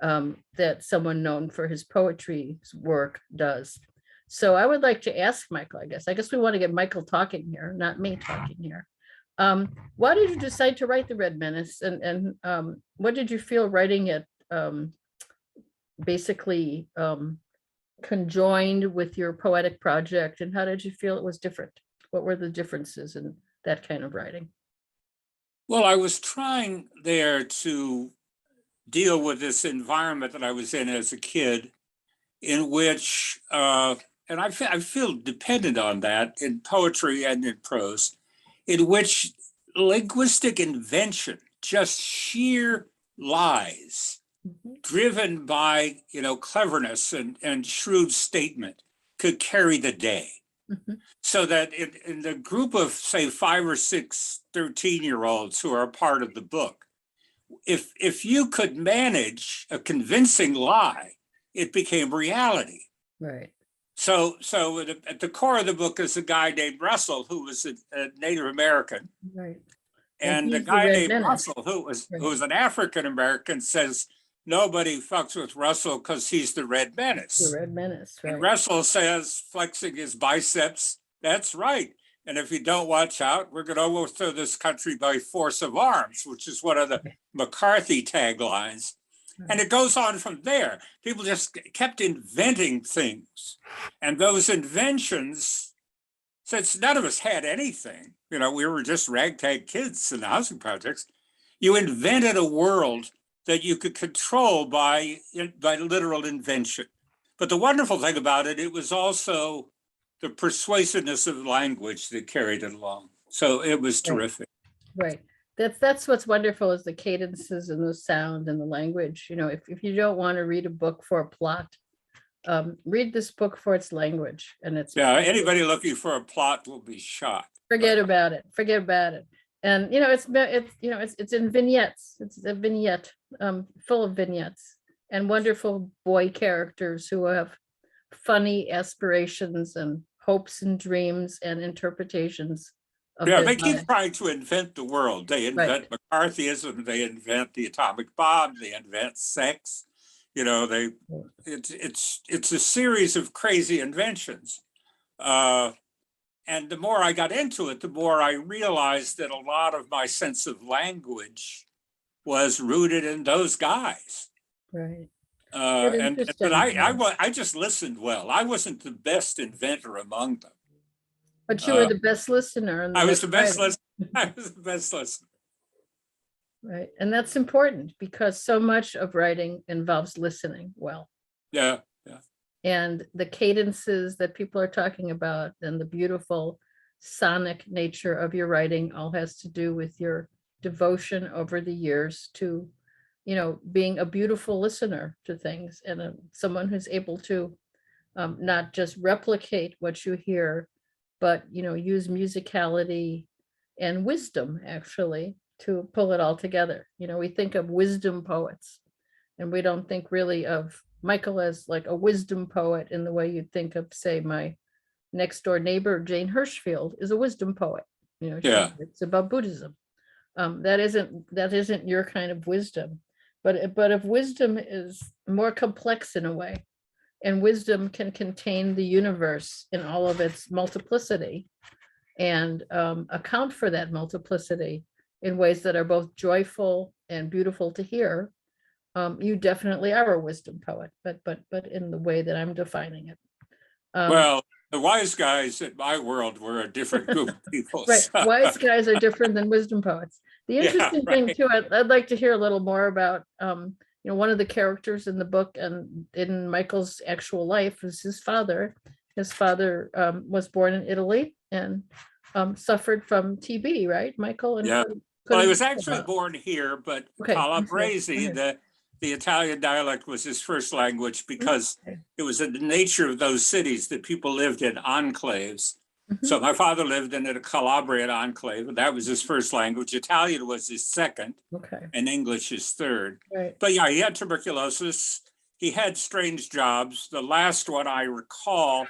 that someone known for his poetry's work does. So I would like to ask Michael, I guess we want to get Michael talking here, not me talking here. Why did you decide to write The Red Menace, and what did you feel writing it basically conjoined with your poetic project, and how did you feel it was different? What were the differences in that kind of writing? Well, I was trying there to deal with this environment that I was in as a kid, in which, and I feel dependent on that in poetry and in prose, in which linguistic invention, just sheer lies driven by, cleverness and shrewd statement could carry the day. So that in the group of, say, 5 or 6 13-year-olds who are a part of the book, if you could manage a convincing lie, it became reality. Right. So at the core of the book is a guy named Russell, who was a Native American. Right. And the he's the guy Red named Menace. Russell, who was Right. an African American, says nobody fucks with Russell because he's the Red Menace. The Red Menace, And right. Russell says, flexing his biceps, that's right. And if you don't watch out, we're going to overthrow this country by force of arms, which is one of the McCarthy taglines. And it goes on from there. People just kept inventing things. And those inventions, since none of us had anything, we were just ragtag kids in the housing projects, you invented a world that you could control by literal invention. But the wonderful thing about it, it was also the persuasiveness of language that carried it along. So it was terrific. Right. That's what's wonderful is the cadences and the sound and the language. If you don't want to read a book for a plot, read this book for its language. And it's anybody looking for a plot will be shocked. Forget about it. Forget about it. And it's in vignettes. It's a vignette full of vignettes and wonderful boy characters who have funny aspirations and hopes and dreams and interpretations. They keep trying to invent the world. They invent McCarthyism. They invent the atomic bomb. They invent sex. It's a series of crazy inventions. And the more I got into it, the more I realized that a lot of my sense of language was rooted in those guys. Right. But I just listened well. I wasn't the best inventor among them. But you were the best listener. And I was the best listener. I was the best listener. Right. And that's important because so much of writing involves listening well. Yeah. And the cadences that people are talking about and the beautiful sonic nature of your writing all has to do with your devotion over the years to, being a beautiful listener to things and someone who's able to not just replicate what you hear, but, use musicality and wisdom actually to pull it all together. We think of wisdom poets and we don't think really of Michael as like a wisdom poet in the way you'd think of, say, my next door neighbor, Jane Hirschfield, is a wisdom poet. It's about Buddhism. That isn't your kind of wisdom, but if wisdom is more complex in a way, and wisdom can contain the universe in all of its multiplicity and account for that multiplicity in ways that are both joyful and beautiful to hear. You definitely are a wisdom poet, but in the way that I'm defining it. Well, the wise guys in my world were a different group of people. Right, So. wise guys are different than wisdom poets. The interesting thing too, I'd like to hear a little more about, one of the characters in the book and in Michael's actual life is his father. His father was born in Italy and suffered from TB, right, Michael? And well, he was actually born here, but Calabrese, the Italian dialect was his first language because it was in the nature of those cities that people lived in enclaves. So my father lived in a Calabrian enclave, and that was his first language. Italian was his second, and English his third. Right. But yeah, he had tuberculosis. He had strange jobs. The last one I recall,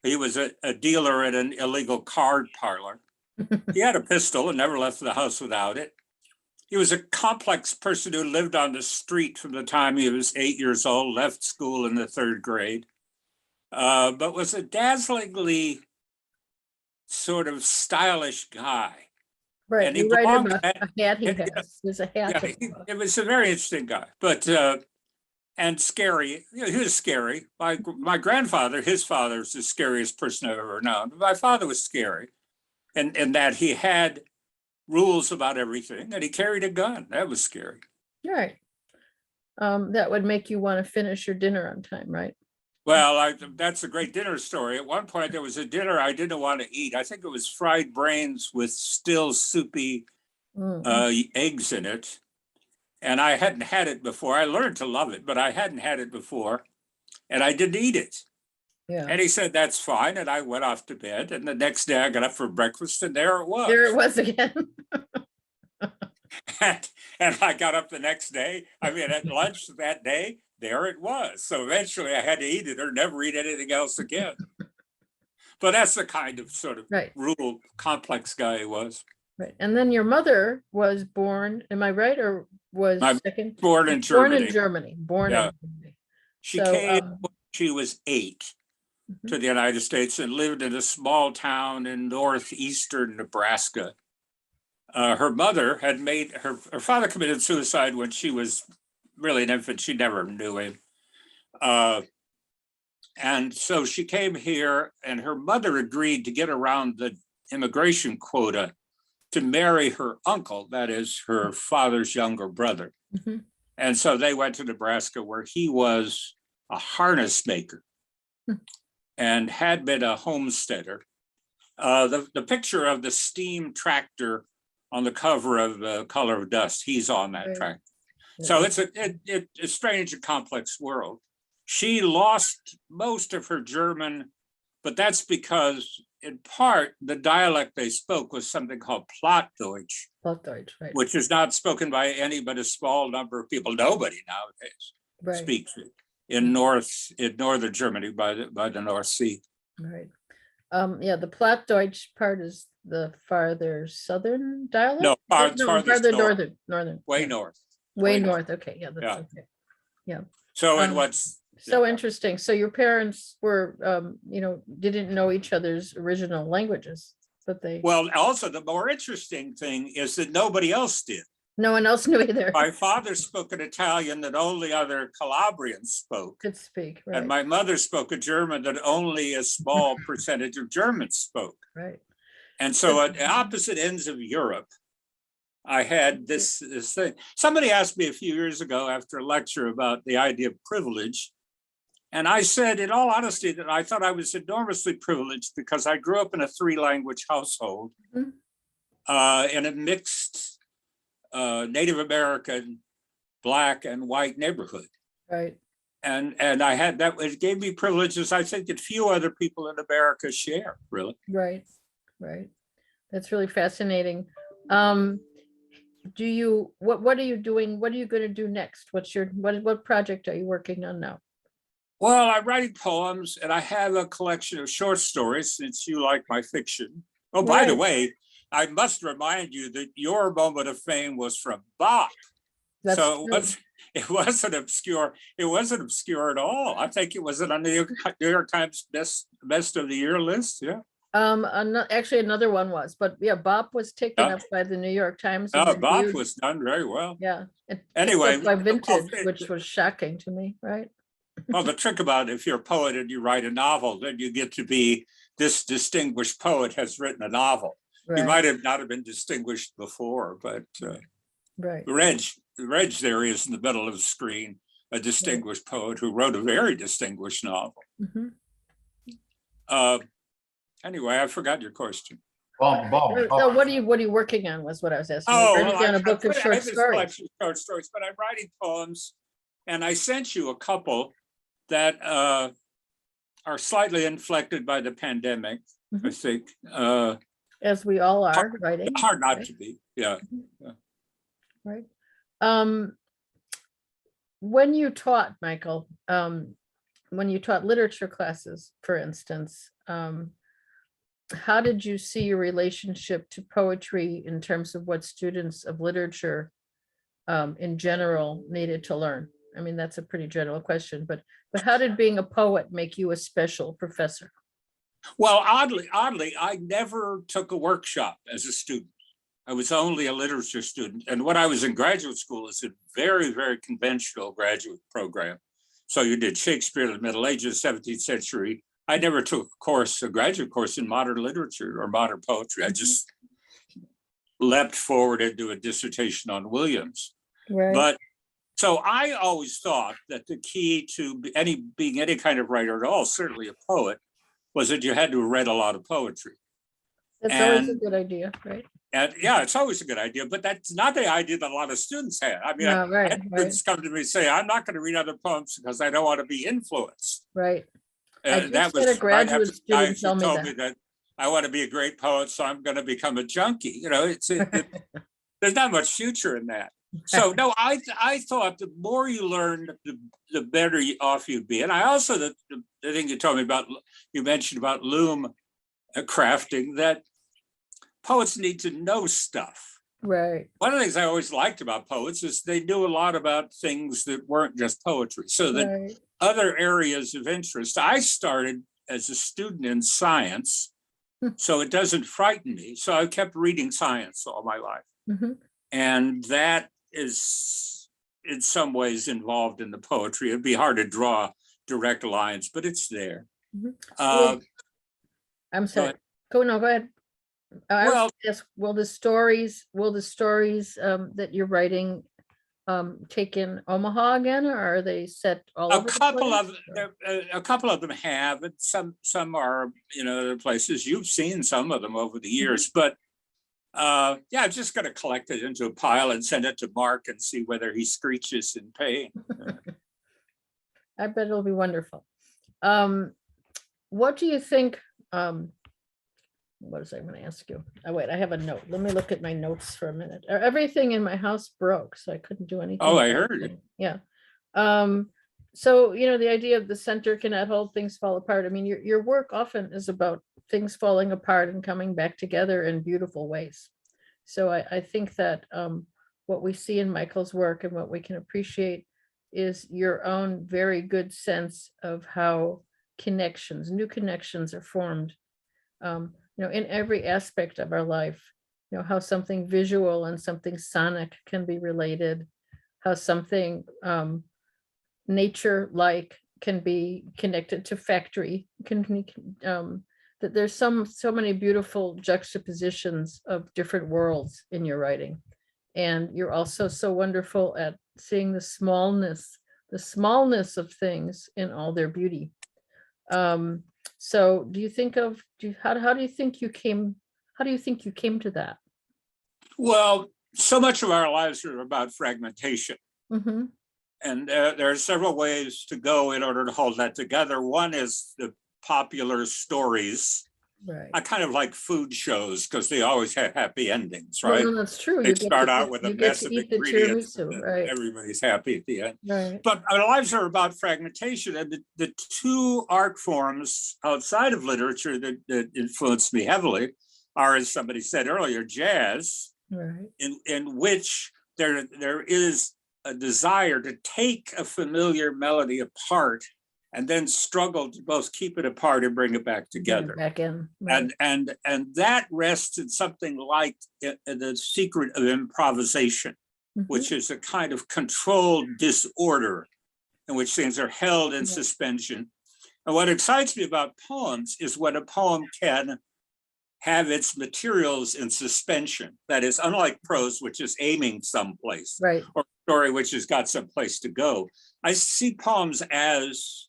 he was a dealer at an illegal card parlor. He had a pistol and never left the house without it. He was a complex person who lived on the street from the time he was 8 years old, left school in the 3rd grade, but was a dazzlingly sort of stylish guy. Right, And you write about a hat he has. There's a hat. It was a very interesting guy, but and scary. He was scary. My grandfather, his father, was the scariest person I've ever known. But my father was scary, and that he had rules about everything, and he carried a gun. That was scary. Right. That would make you want to finish your dinner on time, right? Well, that's a great dinner story. At one point, there was a dinner I didn't want to eat. I think it was fried brains with still soupy eggs in it. And I hadn't had it before. I learned to love it, but I hadn't had it before. And I didn't eat it. Yeah. And he said, that's fine. And I went off to bed. And the next day I got up for breakfast and there it was. There it was again. and I got up the next day. I mean, at lunch that day, there it was. So eventually I had to eat it or never eat anything else again. But that's the kind of sort of Right. rural, complex guy he was. Right. And then your mother was born, am I right? Or was I'm second? born in Born in Germany. Germany. Born Yeah. in Germany. She So, came when she was 8 Mhm. to the United States and lived in a small town in northeastern Nebraska. Her mother had made, her father committed suicide when she was really an infant. She never knew him. And so she came here and her mother agreed to get around the immigration quota to marry her uncle, that is her father's younger brother. Mhm. And so they went to Nebraska where he was a harness maker and had been a homesteader. The picture of the steam tractor on the cover of The Color of Dust, he's on that Right. tractor. So it's a strange and complex world. She lost most of her German, but that's because in part the dialect they spoke was something called Plattdeutsch, Plattdeutsch, right. which is not spoken by any but a small number of people. Nobody nowadays Right. speaks it in northern Germany by the North Sea. Right. Yeah, the Plattdeutsch part is the farther southern dialect? No, farthest farther north. northern. Way yeah. north. Way way north. Okay, yeah, that's Yeah. okay. Yeah. So in Um, what's So interesting. So your parents were, didn't know each other's original languages, but well, also the more interesting thing is that nobody else did. no one else knew either. My father spoke an Italian that only other Calabrians spoke. Could speak, And right, my mother spoke a German that only a small percentage of Germans spoke. right. And so at opposite ends of Europe, I had this thing. Somebody asked me a few years ago after a lecture about the idea of privilege. And I said, in all honesty, that I thought I was enormously privileged because I grew up in a 3-language household Mhm. in a mixed Native American, Black and white neighborhood. Right. And I had that, it gave me privileges I think that few other people in America share, really. Right. That's really fascinating. What are you doing? What are you going to do next? What project are you working on now? Well, I'm writing poems and I have a collection of short stories since you like my fiction. Oh, by the Right. way, I must remind you that your moment of fame was from Bop. That's So true. it wasn't obscure. It wasn't obscure at all. I think it was on the New York Times best of the year list. Yeah. Actually, another one was, but yeah, Bop was taken Yeah. up by the New York Times. and Oh, Bop reviewed. was done very well. Yeah. It picked Anyway, up by Vintage, well, which was shocking to me, right? Well, the trick about it, if you're a poet and you write a novel, then you get to be this distinguished poet has written a novel. You Right, might have not have been distinguished before, but right, Reg there is in the middle of the screen, a distinguished poet who wrote a very distinguished novel. mhm. Anyway, I forgot your question. Bob, So what are you working on was what I was asking. Oh, You're writing down a book of I short have this stories. collection of short stories, but I'm writing poems, and I sent you a couple that are slightly inflected by the pandemic, I Mhm. think. As we all are writing. Hard not right? to be, yeah. Right. When you taught, Michael, when you taught literature classes, for instance, how did you see your relationship to poetry in terms of what students of literature in general needed to learn? I mean, that's a pretty general question, but how did being a poet make you a special professor? Well, oddly, I never took a workshop as a student. I was only a literature student. And when I was in graduate school, it's a very, very conventional graduate program. So you did Shakespeare in the Middle Ages, 17th century. I never took a graduate course in modern literature or modern poetry. I just leapt forward into a dissertation on Williams. Right. But so I always thought that the key to being any kind of writer at all, certainly a poet, was that you had to have read a lot of poetry. That's always a and- good idea, right? And yeah, it's always a good idea, but that's not the idea that a lot of students have. I mean, No, I right, had students come to me and say, I'm not going to read other poems because I don't want to be influenced. right. I And just that had was a right graduate after the guy student tell who me told me that. that I want to be a great poet, so I'm going to become a junkie. You know, there's not much future in that. So no, I thought the more you learn, the better off you'd be. And I also, the thing you told me about, you mentioned about loom crafting, that poets need to know stuff. Right. One of the things I always liked about poets is they knew a lot about things that weren't just poetry. So that Right. other areas of interest, I started as a student in science, so it doesn't frighten me. So I kept reading science all my life. Mhm. And that is in some ways involved in the poetry. It'd be hard to draw direct lines, but it's there. Mhm. Uh, I'm sorry. ahead. Go ahead. I was Well- gonna ask, will the stories that you're writing take in Omaha again, or are they set all A over the couple place, of or- a couple of them have, and some are, you know, other places. You've seen some of them over the years, but yeah, I'm just going to collect it into a pile and send it to Mark and see whether he screeches in pain. I bet it'll be wonderful. What do you think? What was I going to ask you? Oh, wait, I have a note. Let me look at my notes for a minute. Everything in my house broke, so I couldn't do anything. Oh, I about heard it. it. Yeah. So, you know, the idea of the center cannot hold things fall apart. I mean, your work often is about things falling apart and coming back together in beautiful ways. So I think that what we see in Michael's work and what we can appreciate is your own very good sense of how new connections are formed. You know, in every aspect of our life, you know, how something visual and something sonic can be related, how something nature-like can be connected to factory, that there's so many beautiful juxtapositions of different worlds in your writing. And you're also so wonderful at seeing the smallness of things in all their beauty. So do you think how do you think you came to that? Well, so much of our lives are about fragmentation. Mm-hmm. And there are several ways to go in order to hold that together. One is the popular stories. Right. I kind of like food shows because they always have happy endings, Well, right? no, that's true. They You get start to out eat- with a you get mess to of eat the ingredients, tiramisu, and right. everybody's happy at the end. Right. But our lives are about fragmentation, and the two art forms outside of literature that influenced me heavily are, as somebody said earlier, jazz, Right. in which there is a desire to take a familiar melody apart and then struggle to both keep it apart and bring it back Bring it together. back in. Right. And that rests in something like the secret of improvisation, Mhm. which is a kind of controlled disorder in which things are held in Yeah. suspension. And what excites me about poems is when a poem can have its materials in suspension. That is, unlike prose, which is aiming someplace, Right. or story which has got someplace to go. I see poems as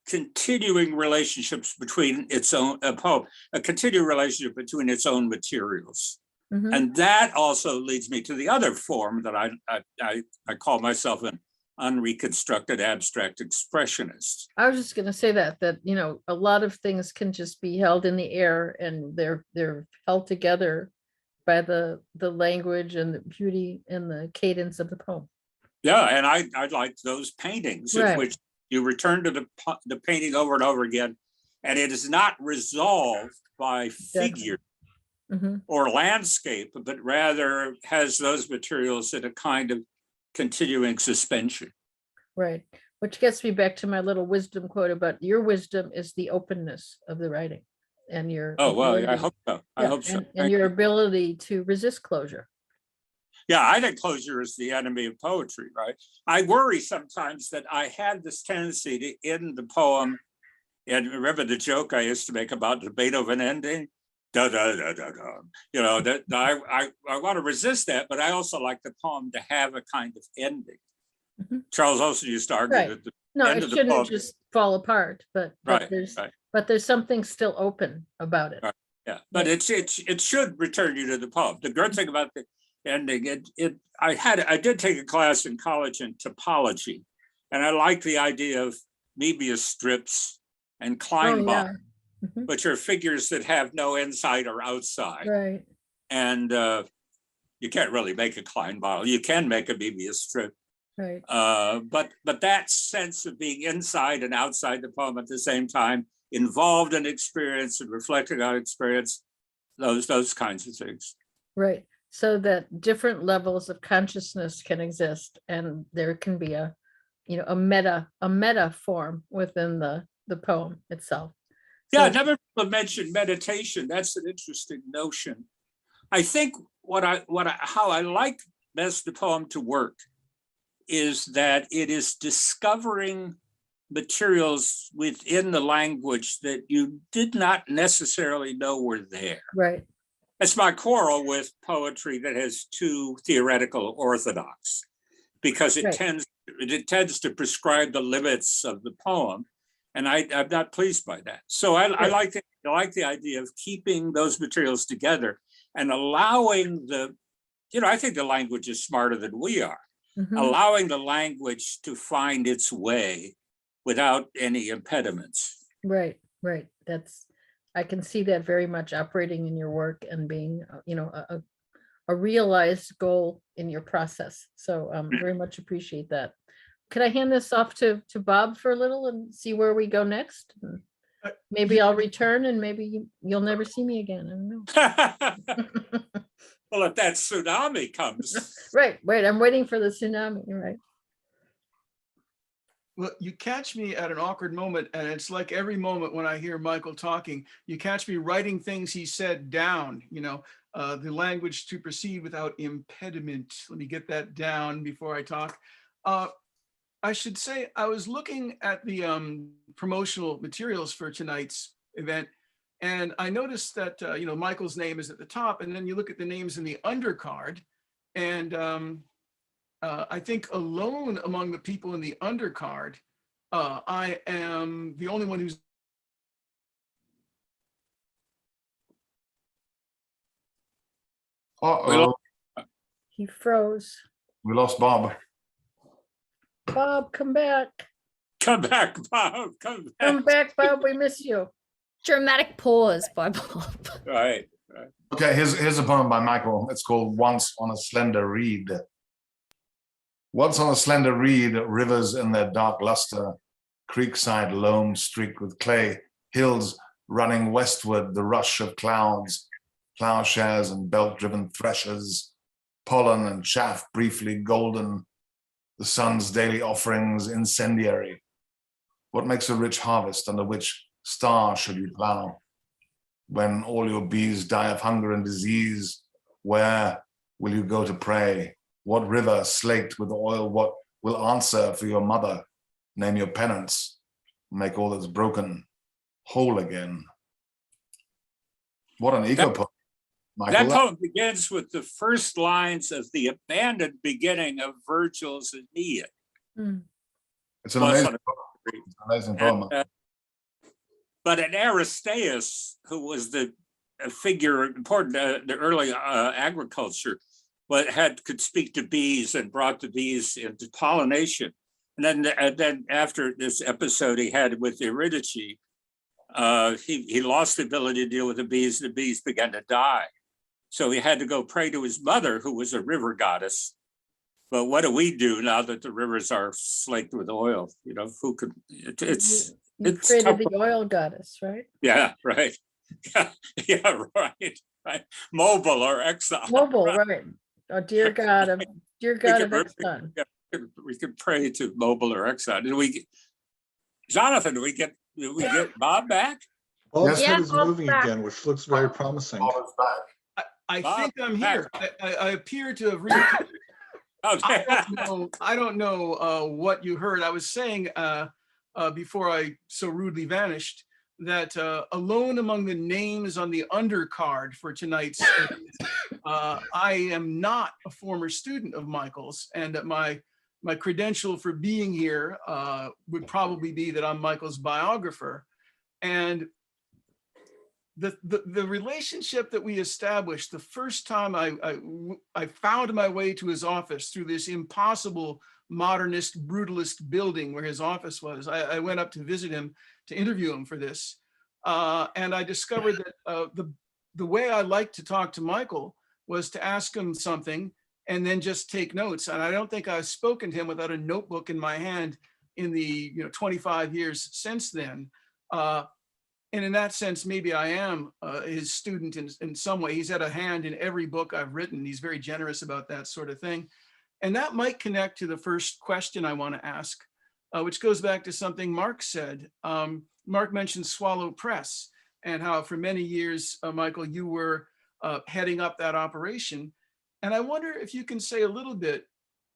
continuing relationships between its own, a continuing relationship between its own materials. Mhm. And that also leads me to the other form that I call myself an unreconstructed abstract expressionist. I was just going to say that you know, a lot of things can just be held in the air, and they're held together by the language and the beauty and the cadence of the poem. Yeah, and I like those paintings in Right. which you return to the painting over and over again, and it is not resolved by figure Mhm. or landscape, but rather has those materials in a kind of continuing suspension. Right. Which gets me back to my little wisdom quote about your wisdom is the openness of the writing, and your Oh, well, I ability- hope so. I yeah, hope so. and Thank your you. ability to resist closure. Yeah, I think closure is the enemy of poetry, right? I worry sometimes that I had this tendency to end the poem, and remember the joke I used to make about the Beethoven ending? Da, da, da, da, da. You know, that I want to resist that, but I also like the poem to have a kind of ending. Mhm. Charles Olson used to argue Right. that the No, end it of the shouldn't poem, just fall apart, but right, there's right. but there's something still open about it. Right. Yeah, but it should return you to the poem. The great thing about the ending, I did take a class in college in topology, and I like the idea of Möbius strips and Klein yeah. which are figures that have no inside or outside. Right. And you can't really make a Klein bottle. You can make a Möbius strip. Right. But that sense of being inside and outside the poem at the same time, involved in experience and reflecting on experience, those kinds of things. Right. So that different levels of consciousness can exist, and there can be a meta form within the poem itself. Yeah, I So- never mentioned meditation. That's an interesting notion. I think how I like best the poem to work is that it is discovering materials within the language that you did not necessarily know were there. Right. That's my quarrel with poetry that has too theoretical orthodox, because it Right. tends to prescribe the limits of the poem, and I'm not pleased by that. So I like the idea of keeping those materials together and allowing I think the language is smarter than we are. Mhm. Allowing the language to find its way without any impediments. Right. I can see that very much operating in your work and being, a realized goal in your process. So very much appreciate that. Could I hand this off to Bob for a little and see where we go next? Maybe I'll return and maybe you'll never see me again. I don't know. Well, if that tsunami comes. Right. I'm waiting for the tsunami. Right. Well, you catch me at an awkward moment, and it's like every moment when I hear Michael talking, you catch me writing things he said down, the language to proceed without impediment. Let me get that down before I talk. I should say, I was looking at the promotional materials for tonight's event, and I noticed that, Michael's name is at the top, and then you look at the names in the undercard, and I think alone among the people in the undercard, I am the only one who's. Uh-oh, He froze. we lost Bob. Bob, come back. Come back, Bob. Come back. Come back, Bob. We miss you. Dramatic pause by Bob. Right. Okay, here's a poem by Michael. It's called Once on a Slender Reed. Once on a slender reed, rivers in their dark luster, creekside loam streaked with clay, hills running westward, the rush of clouds, plowshares and belt-driven threshers, pollen and chaff briefly golden, the sun's daily offerings incendiary. What makes a rich harvest, under which star should you plow? When all your bees die of hunger and disease, where will you go to pray? What river slaked with oil, what will answer for your mother? Name your penance, make all that's broken whole again. What an eco poem, Michael. That poem begins with the first lines of the abandoned beginning of Virgil's Aeneid. It's an amazing poem. But an Aristaeus, who was the figure important the early agriculture, could speak to bees and brought the bees into pollination. And then after this episode he had with Eurydice, he lost the ability to deal with the bees began to die. So he had to go pray to his mother, who was a river goddess. But what do we do now that the rivers are slaked with oil? Who could, it's created tough. the oil goddess, right? Yeah, right. Yeah, right. Mobile or exile. Mobile, right. Oh, dear God of Exxon. We could pray to Mobile or exile. Jonathan, did we get Bob back? Bob's Yeah, head is Bob's moving back. again, which looks very promising. Bob is back. I Bob, think I'm back. here. I appear to have reappeared. Okay. I don't know what you heard. I was saying before I so rudely vanished that alone among the names on the undercard for tonight's I am not a former student of Michael's, and that my credential for being here would probably be that I'm Michael's biographer. And the relationship that we established the first time I found my way to his office through this impossible modernist brutalist building where his office was. I went up to visit him to interview him for this. And I discovered that the way I like to talk to Michael was to ask him something and then just take notes. And I don't think I've spoken to him without a notebook in my hand in the 25 years since then. And in that sense, maybe I am his student in some way. He's had a hand in every book I've written. He's very generous about that sort of thing. And that might connect to the first question I want to ask, which goes back to something Mark said. Mark mentioned Swallow Press and how for many years, Michael, you were heading up that operation. And I wonder if you can say a little bit,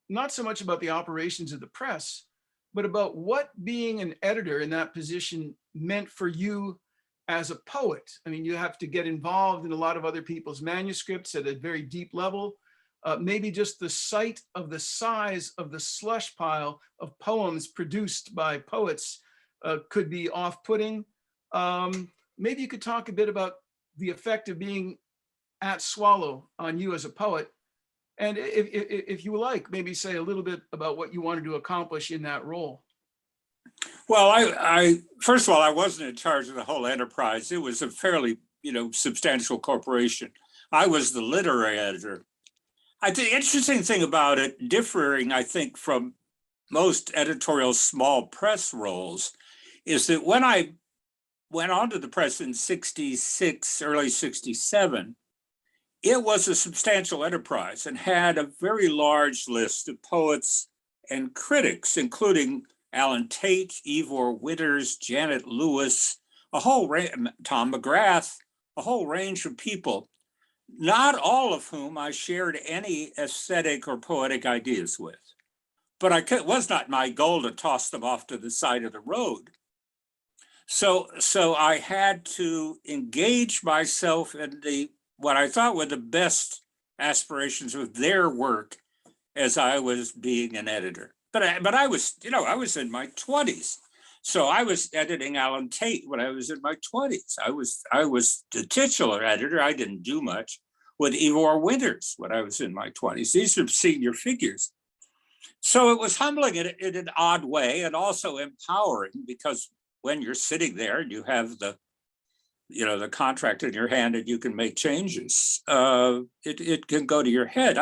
not so much about the operations of the press, but about what being an editor in that position meant for you as a poet. I mean, you have to get involved in a lot of other people's manuscripts at a very deep level. Maybe just the sight of the size of the slush pile of poems produced by poets could be off-putting. Maybe you could talk a bit about the effect of being at Swallow on you as a poet. And if you like, maybe say a little bit about what you wanted to accomplish in that role. Well, I first of all, I wasn't in charge of the whole enterprise. It was a fairly, substantial corporation. I was the literary editor. The interesting thing about it, differing, I think, from most editorial small press roles, is that when I went onto the press in 66, early 67, it was a substantial enterprise and had a very large list of poets and critics, including Alan Tate, Ivor Winters, Janet Lewis, Tom McGrath, a whole range of people, not all of whom I shared any aesthetic or poetic ideas with. But it was not my goal to toss them off to the side of the road. So I had to engage myself in what I thought were the best aspirations of their work as I was being an editor. But I was, I was in my 20s. So I was editing Alan Tate when I was in my 20s. I was the titular editor. I didn't do much with Ivor Winters when I was in my 20s. These are senior figures. So it was humbling in an odd way and also empowering, because when you're sitting there and you have the contract in your hand and you can make changes, it can go to your head.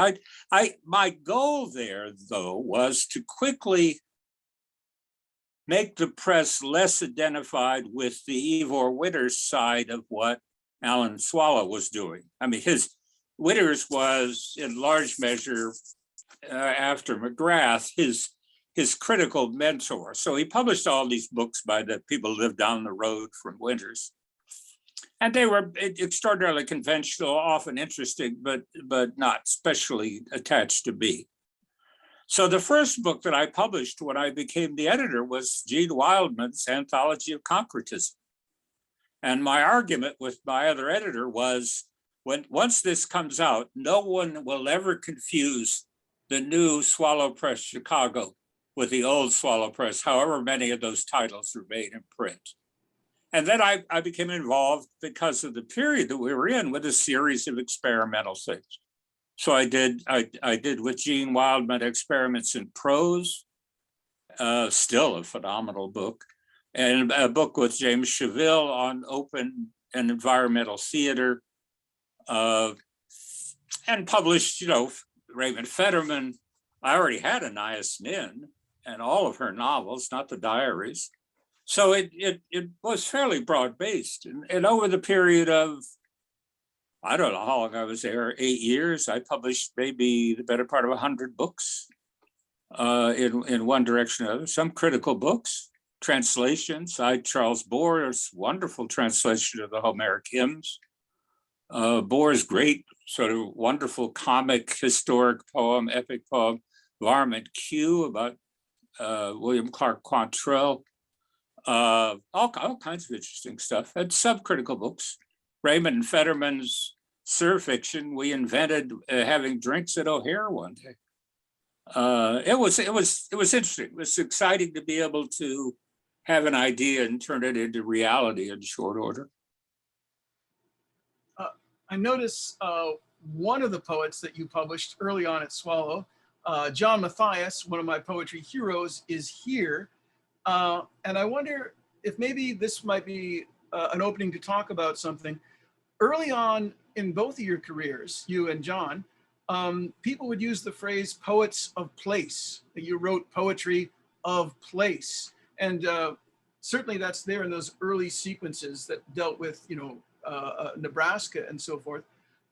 My goal there, though, was to quickly make the press less identified with the Ivor Winters side of what Alan Swallow was doing. I mean, Winters was in large measure, after McGrath, his critical mentor. So he published all these books by the people who lived down the road from Winters. And they were extraordinarily conventional, often interesting, but not specially attached to me. So the first book that I published when I became the editor was Gene Wildman's Anthology of Concretism. And my argument with my other editor was, once this comes out, no one will ever confuse the new Swallow Press Chicago with the old Swallow Press, however many of those titles remain in print. And then I became involved, because of the period that we were in, with a series of experimental things. So I did with Gene Wildman Experiments in Prose, still a phenomenal book, and a book with James Cheville on open and environmental theater, and published, Raymond Fetterman. I already had Anais Nin and all of her novels, not the diaries. So it was fairly broad-based. And over the period of, I don't know how long I was there, 8 years, I published maybe the better part of 100 books in one direction or another. Some critical books, translations. Charles Bohr's wonderful translation of the Homeric hymns. Bohr's great sort of wonderful comic, historic poem, epic poem, Varmint Q, about William Clark Quantrell. All kinds of interesting stuff, and subcritical books. Raymond Fetterman's Surfiction, we invented having drinks at O'Hare one day. It was interesting. It was exciting to be able to have an idea and turn it into reality in short order. I notice one of the poets that you published early on at Swallow, John Matthias, one of my poetry heroes, is here. And I wonder if maybe this might be an opening to talk about something. Early on in both of your careers, you and John, people would use the phrase poets of place, that you wrote poetry of place. And certainly that's there in those early sequences that dealt with, you know, Nebraska and so forth.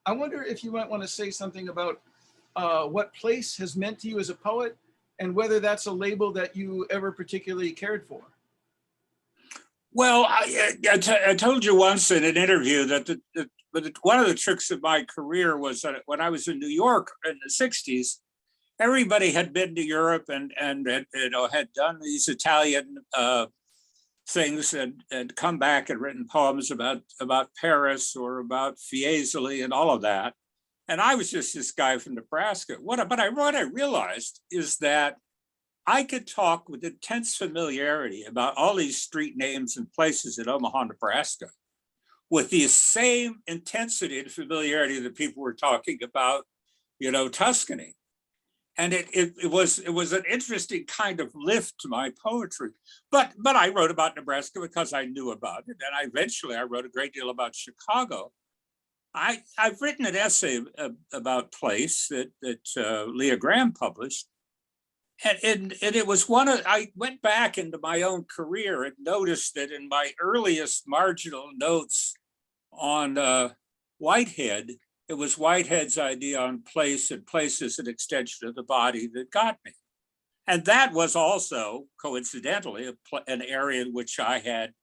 I wonder if you might want to say something about what place has meant to you as a poet and whether that's a label that you ever particularly cared for. Well, I told you once in an interview that one of the tricks of my career was that when I was in New York in the 60s, everybody had been to Europe and had done these Italian things and come back and written poems about Paris or about Fiesole and all of that. And I was just this guy from Nebraska. What I realized is that I could talk with intense familiarity about all these street names and places in Omaha, Nebraska, with the same intensity and familiarity that people were talking about, you know, Tuscany. And it was an interesting kind of lift to my poetry. But I wrote about Nebraska because I knew about it. And eventually I wrote a great deal about Chicago. I've written an essay about place that Leah Graham published. And it was I went back into my own career and noticed that in my earliest marginal notes on Whitehead, it was Whitehead's idea on place and place as an extension of the body that got me. And that was also, coincidentally, an area in which I had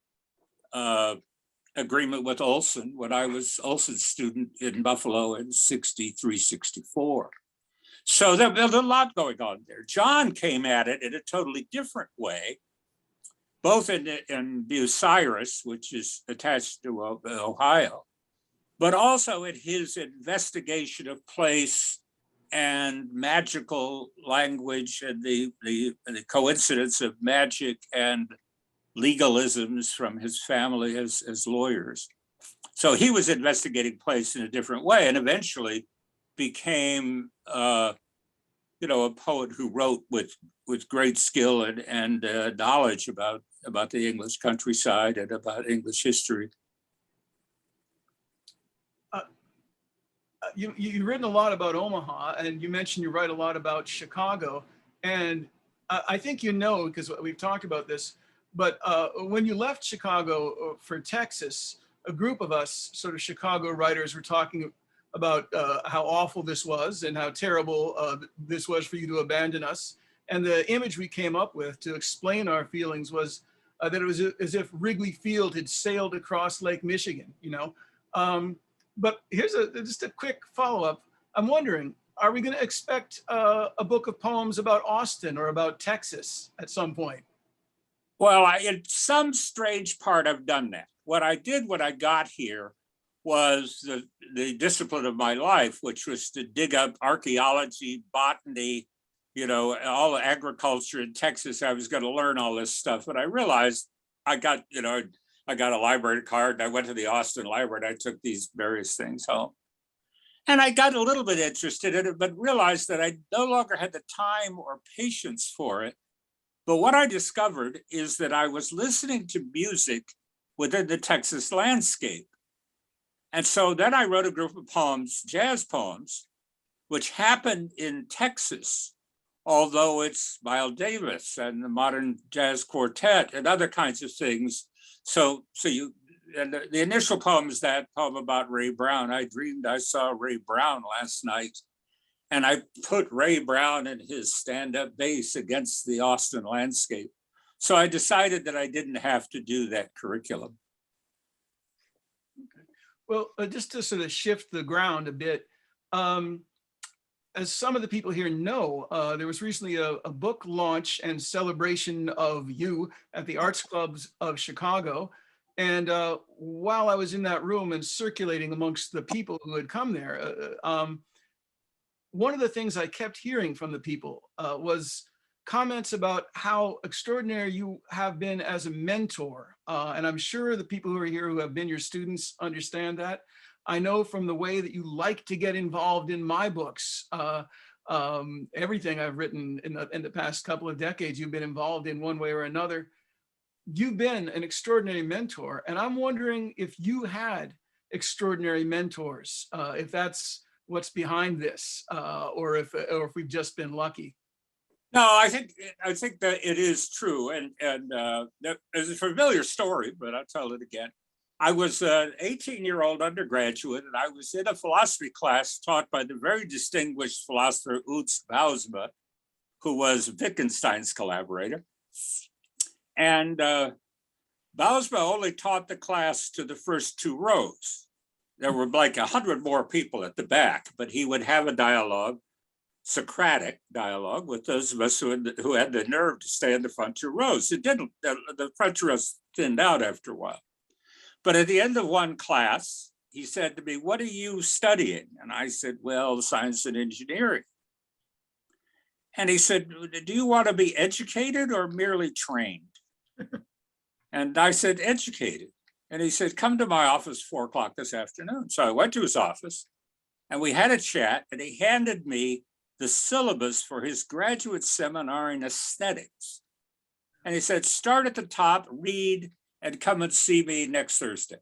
agreement with Olson when I was Olson's student in Buffalo in 63, 64. So there's a lot going on there. John came at it in a totally different way, both in Bucyrus, which is attached to Ohio, but also in his investigation of place and magical language and the coincidence of magic and legalisms from his family as lawyers. So he was investigating place in a different way and eventually became a poet who wrote with great skill and knowledge about the English countryside and about English history. You've written a lot about Omaha, and you mentioned you write a lot about Chicago. And I think you know, because we've talked about this, but when you left Chicago for Texas, a group of us sort of Chicago writers were talking about how awful this was and how terrible this was for you to abandon us. And the image we came up with to explain our feelings was that it was as if Wrigley Field had sailed across Lake Michigan, you know? But here's just a quick follow-up. I'm wondering, are we going to expect a book of poems about Austin or about Texas at some point? Well, in some strange part, I've done that. What I did when I got here was the discipline of my life, which was to dig up archaeology, botany, you know, all the agriculture in Texas. I was going to learn all this stuff, but I realized I got a library card and I went to the Austin Library and I took these various things home. And I got a little bit interested in it, but realized that I no longer had the time or patience for it. But what I discovered is that I was listening to music within the Texas landscape. And so then I wrote a group of poems, jazz poems, which happened in Texas, although it's Miles Davis and the Modern Jazz Quartet and other kinds of things. So the initial poem is that poem about Ray Brown. I dreamed I saw Ray Brown last night. And I put Ray Brown and his stand-up bass against the Austin landscape. So I decided that I didn't have to do that curriculum. Okay. Well, just to sort of shift the ground a bit, as some of the people here know, there was recently a book launch and celebration of you at the Arts Clubs of Chicago. And while I was in that room and circulating amongst the people who had come there, one of the things I kept hearing from the people was comments about how extraordinary you have been as a mentor. And I'm sure the people who are here who have been your students understand that. I know from the way that you like to get involved in my books. Everything I've written in the past couple of decades, you've been involved in one way or another. You've been an extraordinary mentor, and I'm wondering if you had extraordinary mentors, if that's what's behind this, or if we've just been lucky. No, I think that it is true, and that is a familiar story, but I'll tell it again. I was an 18-year-old undergraduate, and I was in a philosophy class taught by the very distinguished philosopher Ernst Bausma, who was Wittgenstein's collaborator. And Bausma only taught the class to the first 2 rows. There were like 100 more people at the back, but he would have a dialogue, Socratic dialogue, with those of us who had the nerve to stay in the front 2 rows. It didn't, the front 2 rows thinned out after a while. But at the end of one class, he said to me, "What are you studying?" And I said, "Well, science and engineering." And he said, "Do you want to be educated or merely trained?" And I said, "Educated." And he said, "Come to my office 4 o'clock this afternoon." So I went to his office and we had a chat, and he handed me the syllabus for his graduate seminar in aesthetics. And he said, "Start at the top, read, and come and see me next Thursday."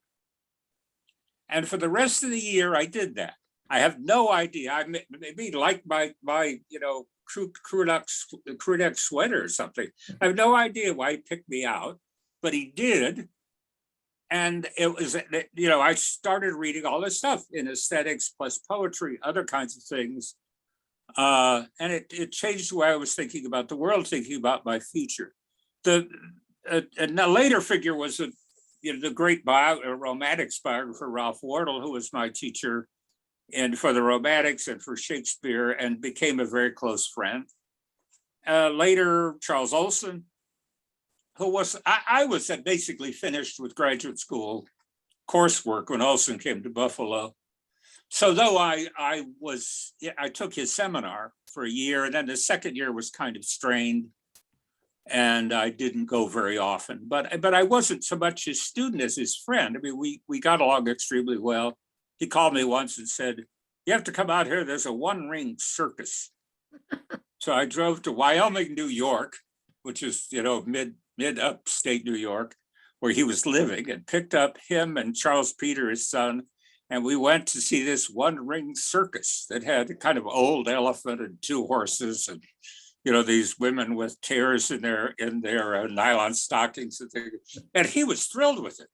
And for the rest of the year, I did that. I have no idea. I maybe like my crew neck sweater or something. I have no idea why he picked me out, but he did. And it was, I started reading all this stuff in aesthetics plus poetry, other kinds of things. And it changed the way I was thinking about the world, thinking about my future. And a later figure was the great romantics biographer, Ralph Wardle, who was my teacher for the romantics and for Shakespeare, and became a very close friend. Later, Charles Olson, who was, I was basically finished with graduate school coursework when Olson came to Buffalo. So though I took his seminar for a year, and then the second year was kind of strained, and I didn't go very often, but I wasn't so much his student as his friend. I mean, we got along extremely well. He called me once and said, "You have to come out here. There's a 1-ring circus." So I drove to Wyoming, New York, which is, mid upstate New York, where he was living, and picked up him and Charles Peter, his son. And we went to see this 1-ring circus that had a kind of old elephant and 2 horses, and these women with tears in their nylon stockings and things. And he was thrilled with it.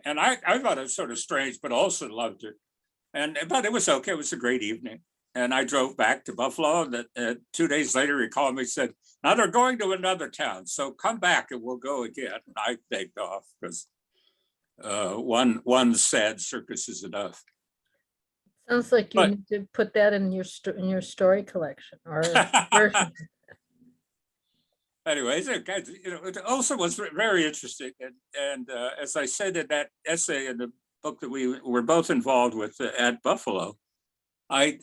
And I thought it was sort of strange, but also loved it. But it was okay. It was a great evening. And I drove back to Buffalo. And 2 days later, he called me and said, "Now they're going to another town, so come back and we'll go again." And I begged off because one sad circus is enough. Sounds like you need to put that in your story collection or version. Anyways, it also was very interesting. And as I said in that essay in the book that we were both involved with at Buffalo, I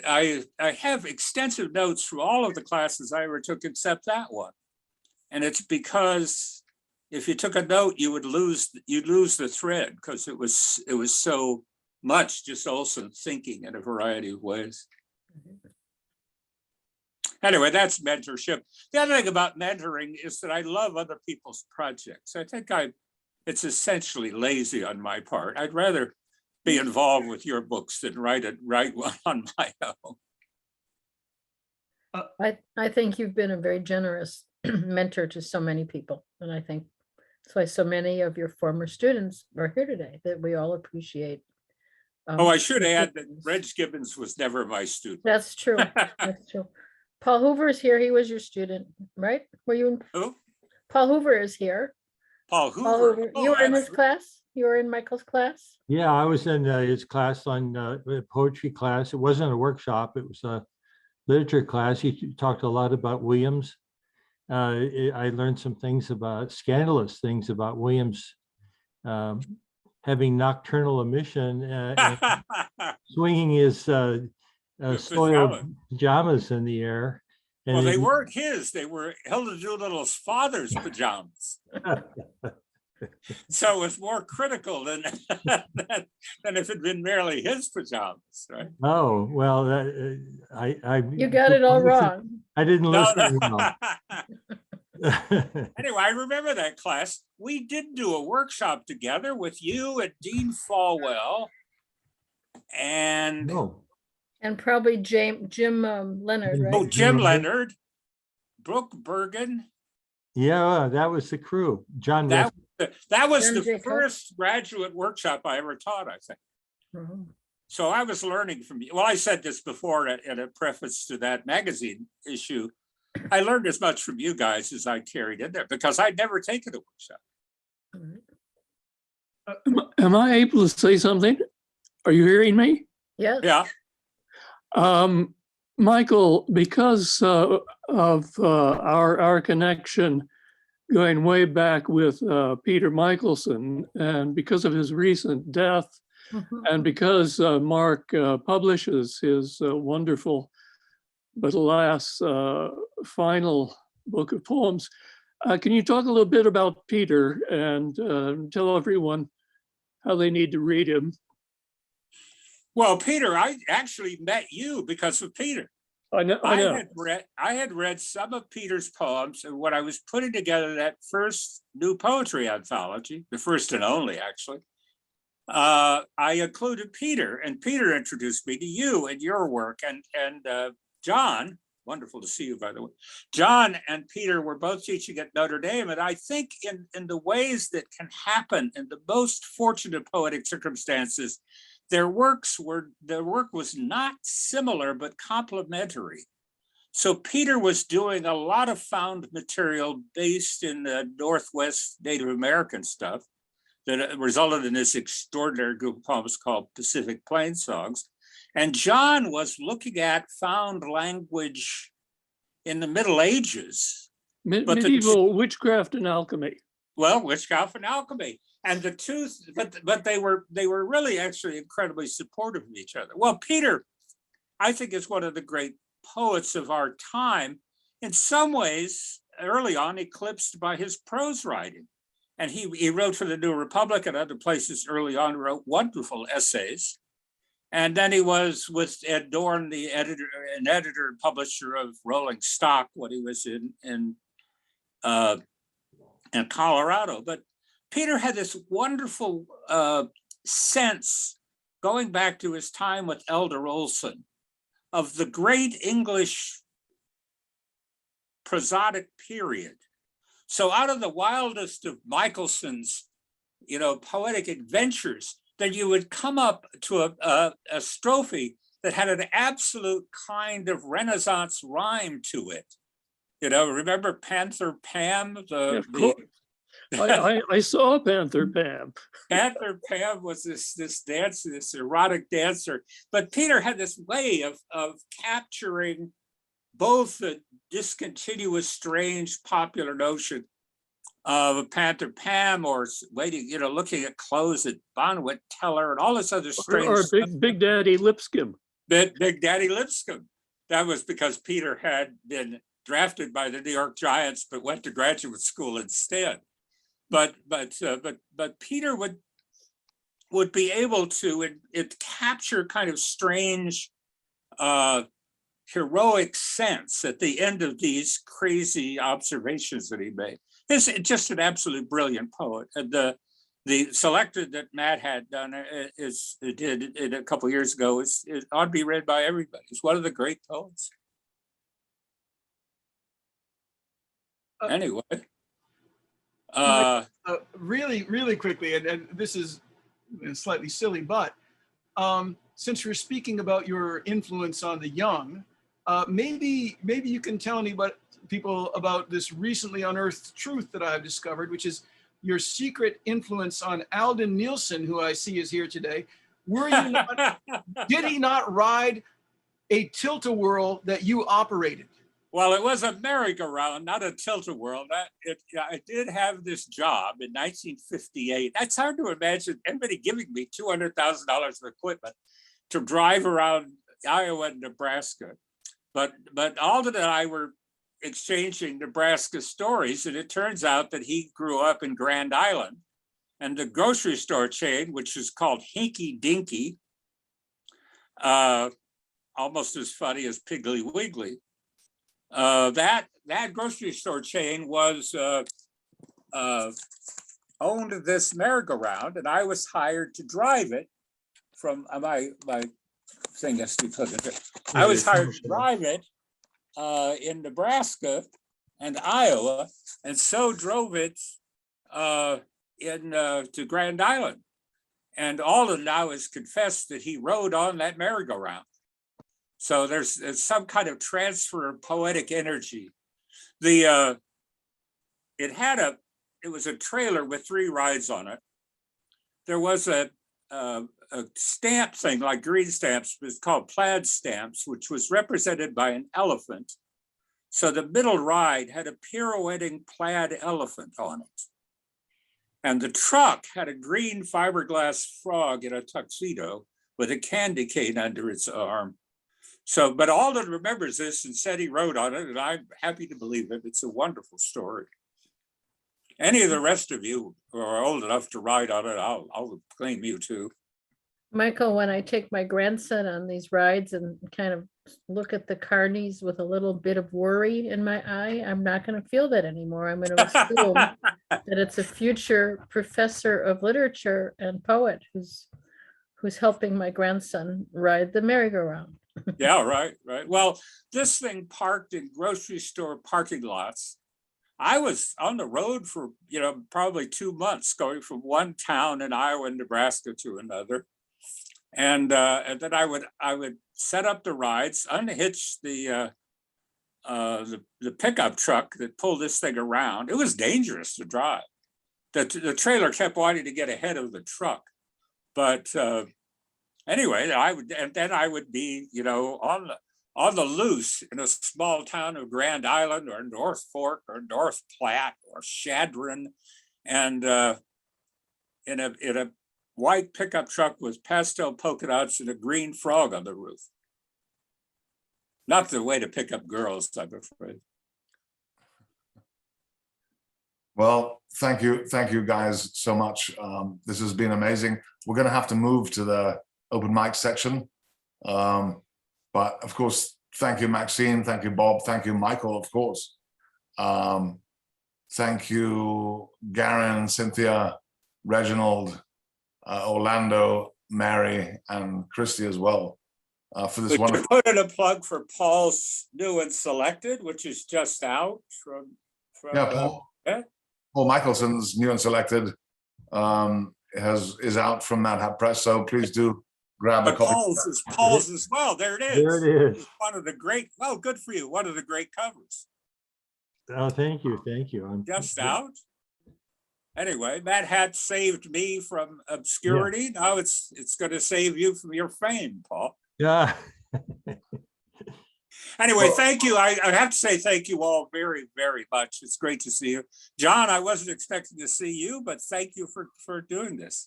have extensive notes from all of the classes I ever took except that one. And it's because if you took a note, you'd lose the thread, because it was so much just Olson thinking in a variety of ways. Anyway, that's mentorship. The other thing about mentoring is that I love other people's projects. I think it's essentially lazy on my part. I'd rather be involved with your books than write one on my own. I think you've been a very generous mentor to so many people. And I think that's why so many of your former students are here today, that we all appreciate. I should add that Reg Gibbons was never my student. That's true. That's true. Paul Hoover is here. He was your student, right? Were you in? Who? Paul Hoover is here. Paul Hoover. You were in his class? You were in Michael's class? Yeah, I was in his class on poetry class. It wasn't a workshop. It was a literature class. He talked a lot about Williams. I learned some things scandalous things about Williams having nocturnal emission and swinging his soiled pajamas in the air. And they weren't his. They were Hilda Doolittle's father's pajamas. So it was more critical than than if it had been merely his pajamas, right? Oh, well, I You got it all wrong. I didn't No, listen. no. Well. Anyway, I remember that class. We did do a workshop together with you and Dean Falwell, and No. And probably Jim Leonard, right? Jim Leonard, Brooke Bergen. Yeah, that was the crew. John. That was John the Jacob. first graduate workshop I ever taught, I think. Oh. So I was learning from you. Well, I said this before in a preface to that magazine issue. I learned as much from you guys as I carried in there because I'd never taken a workshop. Am I able to say something? Are you hearing me? Yes. Yeah. Michael, because of our connection going way back with Peter Michelson, and because of his recent death, and because Mark publishes his wonderful but alas final book of poems, can you talk a little bit about Peter and tell everyone how they need to read him? Well, Peter, I actually met you because of Peter. I know. I had read some of Peter's poems, and when I was putting together that first new poetry anthology, the first and only actually, I included Peter, and Peter introduced me to you and your work, and John. Wonderful to see you, by the way. John and Peter were both teaching at Notre Dame, and I think in the ways that can happen in the most fortunate poetic circumstances, their work was not similar but complementary. So Peter was doing a lot of found material based in the Northwest Native American stuff that resulted in this extraordinary group of poems called Pacific Plain Songs. And John was looking at found language in the Middle Ages. Medieval witchcraft and alchemy. Well, witchcraft and alchemy. And the two, but they were really actually incredibly supportive of each other. Well, Peter, I think, is one of the great poets of our time, in some ways, early on, eclipsed by his prose writing. And he wrote for the New Republic and other places early on, wrote wonderful essays. And then he was with Ed Dorn, the editor and publisher of Rolling Stock when he was in Colorado. But Peter had this wonderful sense, going back to his time with Elder Olson, of the great English prosodic period. So out of the wildest of Michelson's, poetic adventures, then you would come up to a strophe that had an absolute kind of Renaissance rhyme to it. Remember Panther Pam? I saw Panther Pam. Panther Pam was this dancer, this erotic dancer. But Peter had this way of capturing both the discontinuous, strange popular notion of Panther Pam, or waiting, looking at clothes at Bonwit Teller and all this other strange or stuff. Big Daddy Lipscomb. Big Daddy Lipscomb. That was because Peter had been drafted by the New York Giants, but went to graduate school instead. But Peter would be able to capture kind of strange heroic sense at the end of these crazy observations that he made. He's just an absolute brilliant poet. And the selected that Matt had done did a couple of years ago is ought to be read by everybody. He's one of the great poets. Anyway. Really, really quickly, and this is slightly silly, but since you're speaking about your influence on the young, maybe you can tell people about this recently unearthed truth that I've discovered, which is your secret influence on Alden Nielsen, who I see is here today. Were you not? Did he not ride a tilt-a-whirl that you operated? Well, it was a merry-go-round, not a tilt-a-whirl. I did have this job in 1958. That's hard to imagine anybody giving me $200,000 of equipment to drive around Iowa and Nebraska. But Alden and I were exchanging Nebraska stories, and it turns out that he grew up in Grand Island and the grocery store chain, which is called Hinky Dinky, almost as funny as Piggly Wiggly. That grocery store chain was owned this merry-go-round, and I was hired to drive it from my thing has to be put in there. I was hired to drive it in Nebraska and Iowa, and so drove it to Grand Island. And Alden now has confessed that he rode on that merry-go-round. So there's some kind of transfer of poetic energy. It was a trailer with 3 rides on it. There was a stamp thing like green stamps, but it's called plaid stamps, which was represented by an elephant. So the middle ride had a pirouetting plaid elephant on it. And the truck had a green fiberglass frog in a tuxedo with a candy cane under its arm. So, but Alden remembers this and said he wrote on it, and I'm happy to believe it. It's a wonderful story. Any of the rest of you who are old enough to ride on it, I'll claim you too. Michael, when I take my grandson on these rides and kind of look at the carnies with a little bit of worry in my eye, I'm not going to feel that anymore. I'm going to assume that it's a future professor of literature and poet who's helping my grandson ride the merry-go-round. Yeah, right. Well, this thing parked in grocery store parking lots. I was on the road for, probably 2 months, going from one town in Iowa and Nebraska to another. And then I would set up the rides, unhitch the pickup truck that pulled this thing around. It was dangerous to drive. The trailer kept wanting to get ahead of the truck, but anyway, I would be, on the loose in a small town of Grand Island or North Fork or North Platte or Chadron, and in a white pickup truck with pastel polka dots and a green frog on the roof. Not the way to pick up girls, I'm afraid. Well, thank you guys so much. This has been amazing. We're going to have to move to the open mic section. But of course, thank you, Maxine. Thank you, Bob. Thank you, Michael, of course. Thank you, Garin, Cynthia, Reginald, Orlando, Mary, and Kristy as well for this wonderful. Put in a plug for Paul's new and selected, which is just out from Paul Michelson's new and selected is out from Mad Hat Press. So please do grab a copy. Paul's as well. There it is. There it is. It's one of the great. Well, good for you. One of the great covers. Oh, thank you. I'm just out. Anyway, Mad Hat saved me from obscurity. Yeah. Now it's going to save you from your fame, Paul. Yeah. Anyway, thank you. I have to say thank you all very, very much. It's great to see you. John, I wasn't expecting to see you, but thank you for doing this.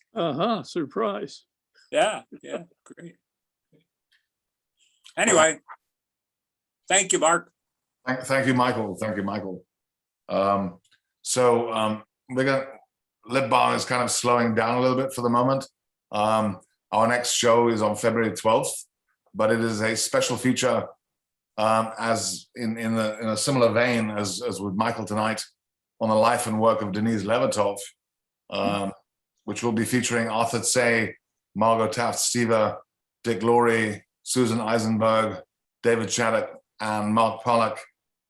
Surprise. Yeah, great. Anyway, thank you, Mark. Thank you, Michael. Thank you, Michael. We're going to, Lit Balm is kind of slowing down a little bit for the moment. Our next show is on February 12th, but it is a special feature as in a similar vein as with Michael tonight on the life and work of Denise Levertov, which will be featuring Arthur Tse, Margot Taft-Stever, Dick Laurie, Susan Eisenberg, David Shattuck, and Mark Pollack,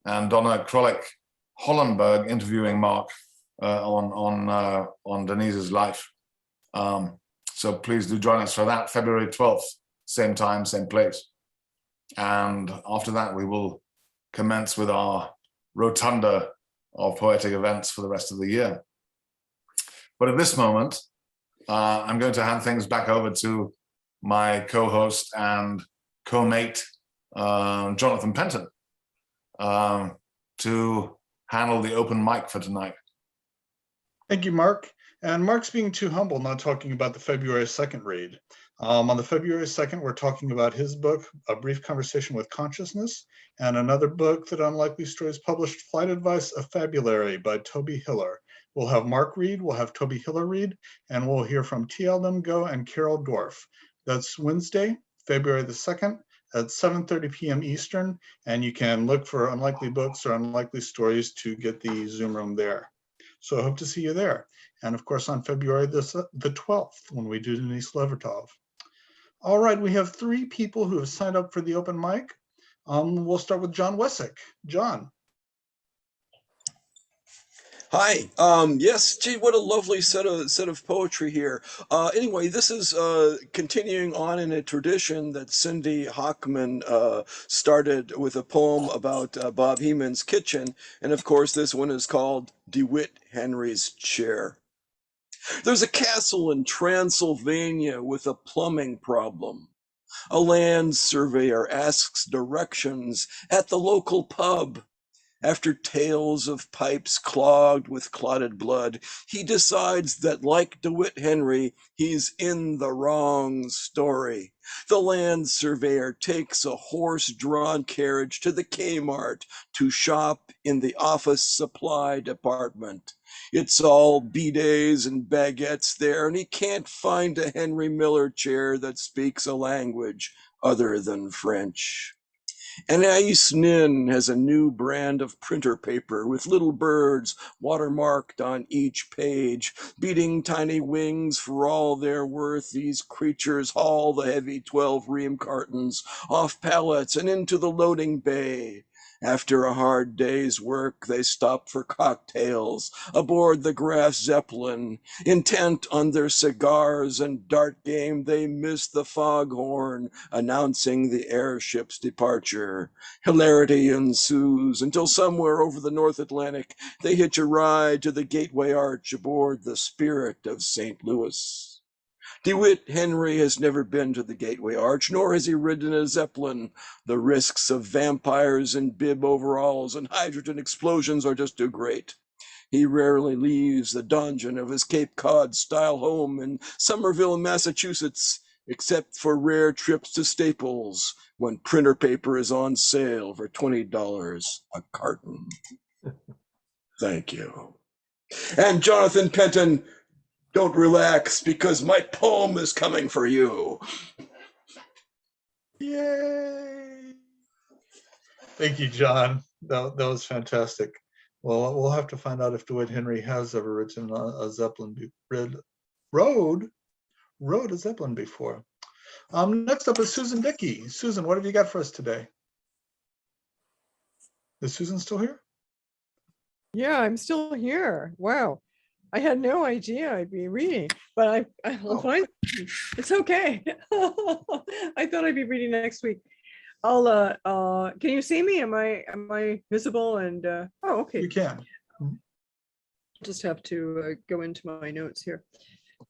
and Donna Krolik-Hollenberg interviewing Mark on Denise's life. So please do join us for that, February 12th, same time, same place. And after that, we will commence with our rotunda of poetic events for the rest of the year. But at this moment, I'm going to hand things back over to my co-host and co-mate, Jonathan Penton, to handle the open mic for tonight. Thank you, Mark. And Mark's being too humble, not talking about the February 2nd read. On the February 2nd, we're talking about his book, A Brief Conversation with Consciousness, and another book that Unlikely Stories published, Flight Advice, A Fabulary by Toby Hiller. We'll have Mark read, we'll have Toby Hiller read, and we'll hear from T.L. Go and Carol Dorff. That's Wednesday, February the 2nd at 7:30 p.m. Eastern, and you can look for Unlikely Books or Unlikely Stories to get the Zoom room there. So I hope to see you there. And of course, on February the 12th, when we do Denise Levertov. All right, we have 3 people who have signed up for the open mic. We'll start with John Wessick. John. Hi. Yes. Gee, what a lovely set of poetry here. Anyway, this is continuing on in a tradition that Cindy Hockman started with a poem about Bob Heeman's kitchen, and of course, this one is called DeWitt Henry's Chair. There's a castle in Transylvania with a plumbing problem. A land surveyor asks directions at the local pub. After tales of pipes clogged with clotted blood, he decides that, like DeWitt Henry, he's in the wrong story. The land surveyor takes a horse-drawn carriage to the Kmart to shop in the office supply department. It's all bidets and baguettes there, and he can't find a Henry Miller chair that speaks a language other than French. Anais Nin has a new brand of printer paper with little birds watermarked on each page. Beating tiny wings for all they're worth, these creatures haul the heavy 12-ream cartons off pallets and into the loading bay. After a hard day's work, they stop for cocktails aboard the Graf Zeppelin. Intent on their cigars and dart game, they miss the foghorn announcing the airship's departure. Hilarity ensues until somewhere over the North Atlantic, they hitch a ride to the Gateway Arch aboard the Spirit of St. Louis. DeWitt Henry has never been to the Gateway Arch, nor has he ridden a Zeppelin. The risks of vampires in bib overalls and hydrogen explosions are just too great. He rarely leaves the dungeon of his Cape Cod-style home in Somerville, Massachusetts, except for rare trips to Staples when printer paper is on sale for $20 a carton. Thank you. And Jonathan Penton, don't relax, because my poem is coming for you. Yay! Thank you, John. That was fantastic. Well, we'll have to find out if DeWitt Henry has ever written a Zeppelin, rode a Zeppelin before. Next up is Susan Dickey. Susan, what have you got for us today? Is Susan still here? Yeah, I'm still here. Wow. I had no idea I'd be reading, but I'll find it's okay. I thought I'd be reading next week. Can you see me? Am I visible? And oh, okay. You can. Just have to go into my notes here.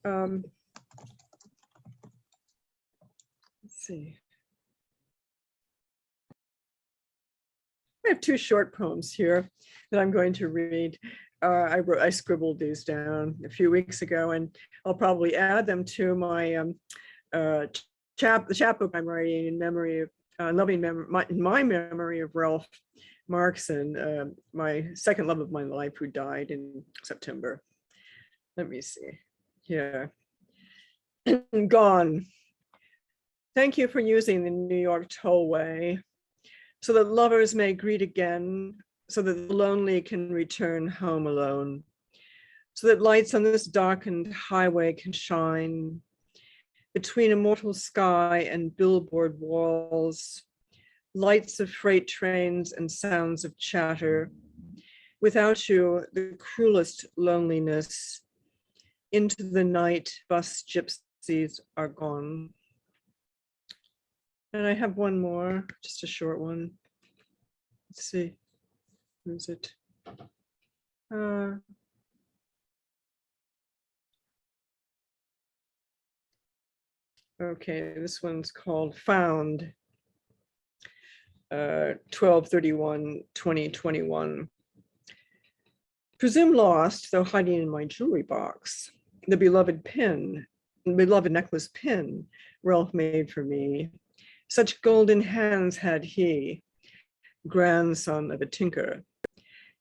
Let's see. I have 2 short poems here that I'm going to read. I scribbled these down a few weeks ago, and I'll probably add them to my the chapbook I'm writing in memory of my memory of Ralph Markson, my second love of my life, who died in September. Let me see. Yeah. Gone. Thank you for using the New York tollway so that lovers may greet again, so that the lonely can return home alone, so that lights on this darkened highway can shine between immortal sky and billboard walls, lights of freight trains and sounds of chatter. Without you, the cruelest loneliness. Into the night, bus gypsies are gone. And I have one more, just a short one. Let's see. Who's it? Okay, this one's called Found. 12/31/2021. Presume lost, though hiding in my jewelry box. The beloved necklace pin Ralph made for me. Such golden hands had he, grandson of a tinker.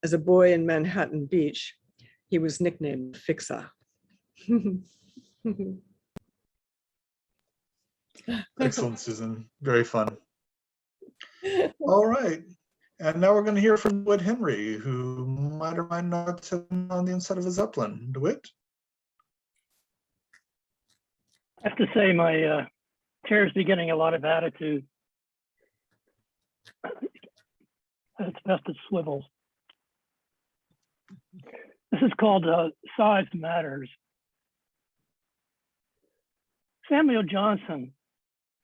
As a boy in Manhattan Beach, He was nicknamed Fixer. Excellent, Susan. Very fun. All right. And now we're going to hear from DeWitt Henry, who might or might not have been on the inside of a Zeppelin. DeWitt? I have to say my chair's beginning a lot of attitude. At its best, it swivels. This is called Size Matters. Samuel Johnson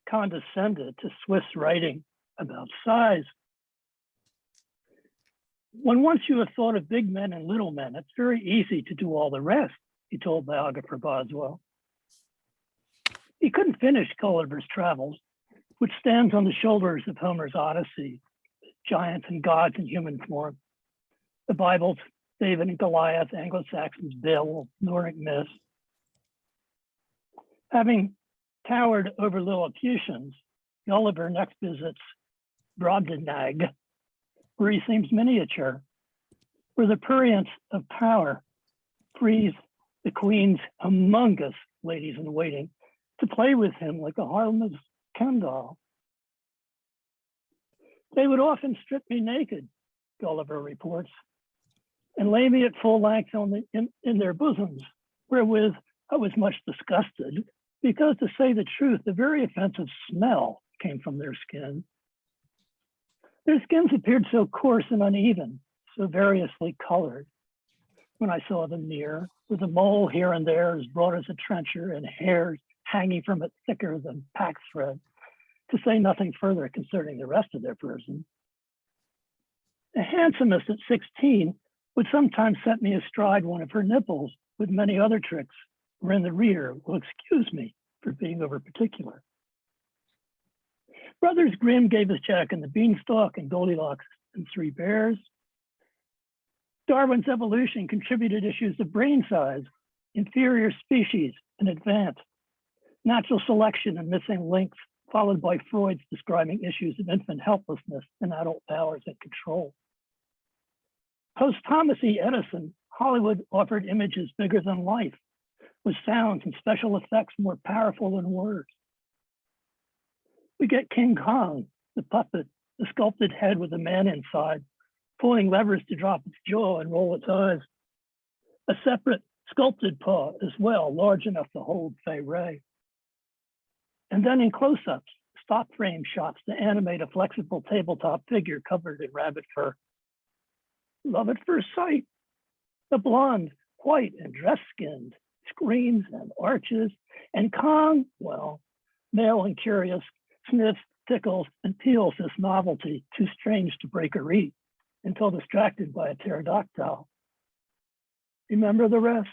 condescended to Swift's writing about size. When once you have thought of big men and little men, it's very easy to do all the rest, he told biographer Boswell. He couldn't finish Gulliver's Travels, which stands on the shoulders of Homer's Odyssey, giants and gods in human form, the Bible's David and Goliath, Anglo-Saxon's Beowulf, Nordic myths. Having towered over Lilliputians, Gulliver next visits Brobdingnag, where he seems miniature, where the prurience of power frees the queen's among us ladies in waiting to play with him like a harmless Ken doll. They would often strip me naked, Gulliver reports, and lay me at full length in their bosoms, wherewith I was much disgusted, because to say the truth, a very offensive smell came from their skin. Their skins appeared so coarse and uneven, so variously colored. When I saw them near, with a mole here and there as broad as a trencher and hairs hanging from it thicker than pack thread, to say nothing further concerning the rest of their person. The handsomest at 16 would sometimes set me astride one of her nipples with many other tricks, wherein the reader will excuse me for being over particular. Brothers Grimm gave us Jack and the Beanstalk and Goldilocks and Three Bears. Darwin's evolution contributed issues of brain size, inferior species, and advanced. Natural selection and missing links, followed by Freud's describing issues of infant helplessness and adult powers and control. Post Thomas E. Edison, Hollywood offered images bigger than life, with sounds and special effects more powerful than words. We get King Kong, the puppet, the sculpted head with a man inside, pulling levers to drop its jaw and roll its eyes. A separate sculpted paw as well, large enough to hold Fay Ray. And then in close-ups, stop frame shots to animate a flexible tabletop figure covered in rabbit fur. Love at first sight. The blonde, white and dress-skinned, screams and arches, and Kong, well, male and curious, sniffs, tickles, and peels this novelty too strange to break or eat until distracted by a pterodactyl. Remember the rest?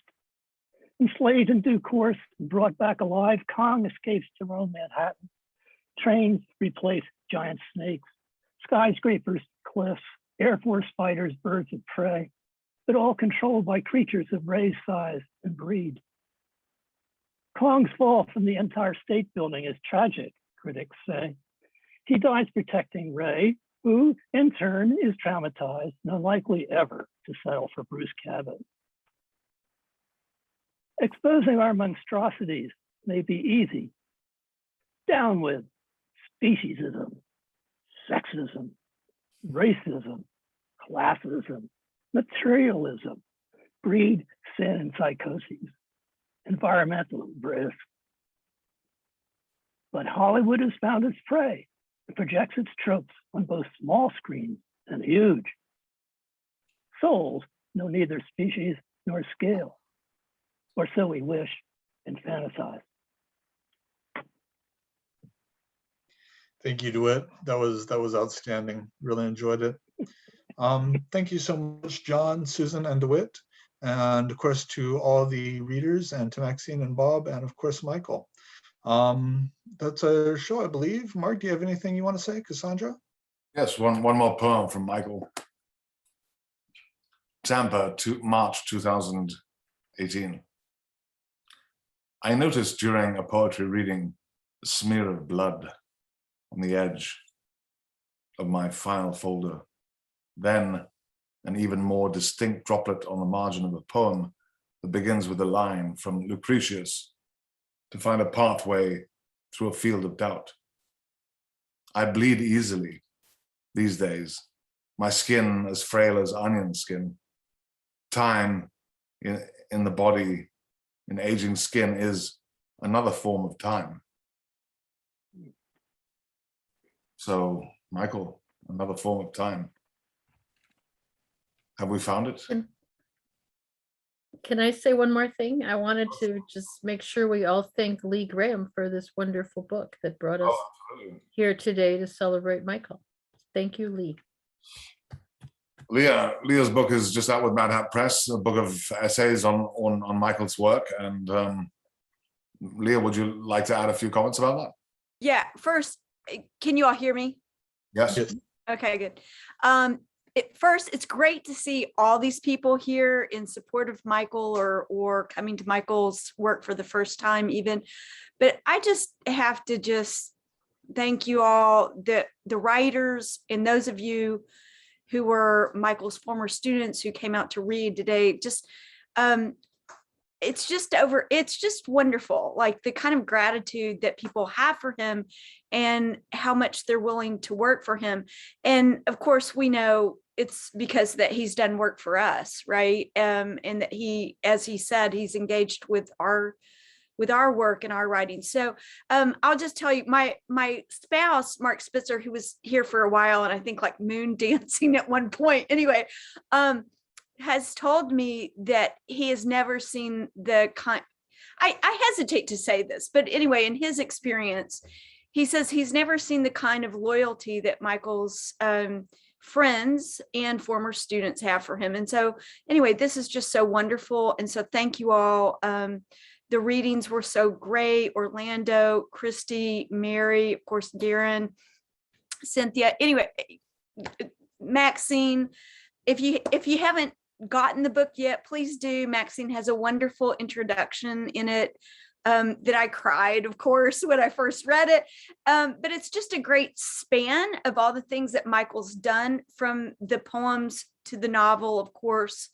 Enslaved in due course and brought back alive, Kong escapes to roam Manhattan. Trains replace giant snakes, skyscrapers, cliffs, Air Force fighters, birds of prey, but all controlled by creatures of Ray's size and breed. Kong's fall from the Empire State Building is tragic, critics say. He dies protecting Ray, who in turn is traumatized and unlikely ever to settle for Bruce Cabot. Exposing our monstrosities may be easy. Down with speciesism, sexism, racism, classism, materialism, greed, sin, and psychoses, environmental risk. But Hollywood has found its prey and projects its tropes on both small screens and huge. Souls know neither species nor scale, or so we wish and fantasize. Thank you, DeWitt. That was outstanding. Really enjoyed it. Thank you so much, John, Susan, and DeWitt. And of course, to all the readers and to Maxine and Bob, and of course, Michael. That's our show, I believe. Mark, do you have anything you want to say? Cassandra? Yes, one more poem from Michael. Tampa, March 2018. I noticed during a poetry reading a smear of blood on the edge of my file folder. Then an even more distinct droplet on the margin of a poem that begins with a line from Lucretius to find a pathway through a field of doubt. I bleed easily these days, my skin as frail as onion skin. Time in the body, in aging skin, is another form of time. So, Michael, another form of time. Have we found it? Can I say one more thing? I wanted to just make sure we all thank Lee Graham for this wonderful book that brought us here today to celebrate Michael. Thank you, Lee. Leah's book is just out with Mad Hat Press, a book of essays on Michael's work. And Leah, would you like to add a few comments about that? Yeah, first, can you all hear me? Yes. Okay, good. First, it's great to see all these people here in support of Michael or coming to Michael's work for the first time even. But I just have to just thank you all, the writers and those of you who were Michael's former students who came out to read today. Just it's just wonderful, like the kind of gratitude that people have for him and how much they're willing to work for him. And of course, we know it's because that he's done work for us, right? And that he, as he said, he's engaged with our work and our writing. So I'll just tell you, my spouse, Mark Spitzer, who was here for a while, and I think like moon dancing at one point, anyway, has told me that he has never seen the kind, I hesitate to say this, but anyway, in his experience, he says he's never seen the kind of loyalty that Michael's friends and former students have for him. And so anyway, this is just so wonderful. And so thank you all. The readings were so great. Orlando, Kristy, Mary, of course, Garin, Cynthia. Anyway, Maxine, if you haven't gotten the book yet, please do. Maxine has a wonderful introduction in it that I cried, of course, when I first read it. But it's just a great span of all the things that Michael's done, from the poems to the novel, of course,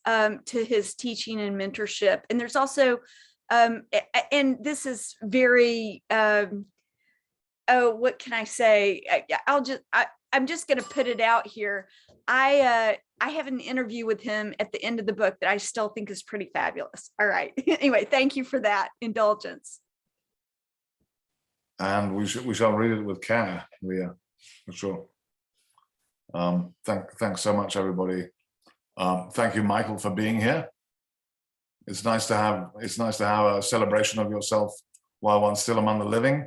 to his teaching and mentorship. And there's also and this is very, what can I say? I'm just going to put it out here. I have an interview with him at the end of the book that I still think is pretty fabulous. All right. Anyway, thank you for that indulgence. And we shall read it with care, Leah, for sure. Thanks so much, everybody. Thank you, Michael, for being here. It's nice to have a celebration of yourself while one's still among the living.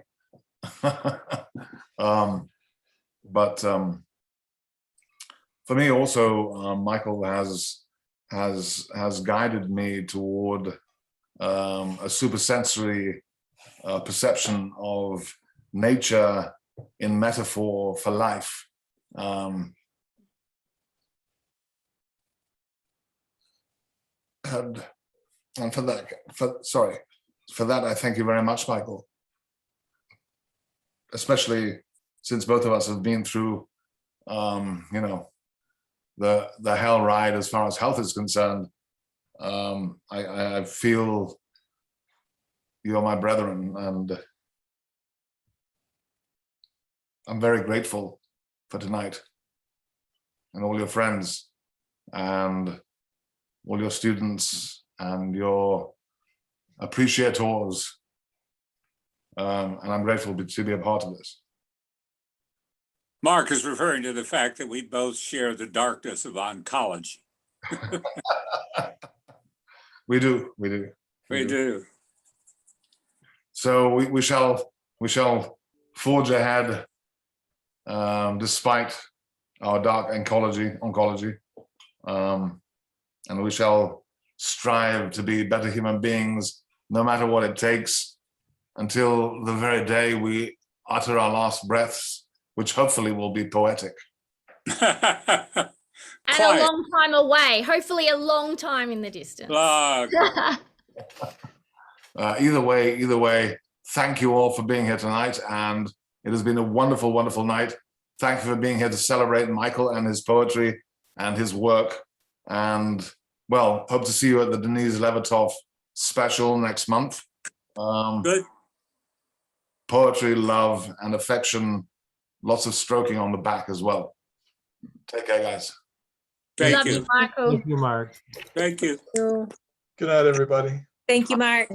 But for me also, Michael has guided me toward a supersensory perception of nature in metaphor for life. And for that, I thank you very much, Michael. Especially since both of us have been through, the hell ride as far as health is concerned. I feel you're my brethren, and I'm very grateful for tonight, and all your friends, and all your students, and your appreciators, and I'm grateful to be a part of this. Mark is referring to the fact that we both share the darkness of oncology. We do. So we shall forge ahead, despite our dark oncology, and we shall strive to be better human beings, no matter what it takes, until the very day we utter our last breaths, which hopefully will be poetic. And a long time away, hopefully a long time in the distance. Either way, thank you all for being here tonight, and it has been a wonderful, wonderful night. Thank you for being here to celebrate Michael and his poetry. and his work. And well, hope to see you at the Denise Levertov special next month. Good. Poetry, love, and affection. Lots of stroking on the back as well. Take care, guys. Thank Love you. you, Michael. Thank you, Mark. Thank you. Good night, everybody. Thank you, Mark.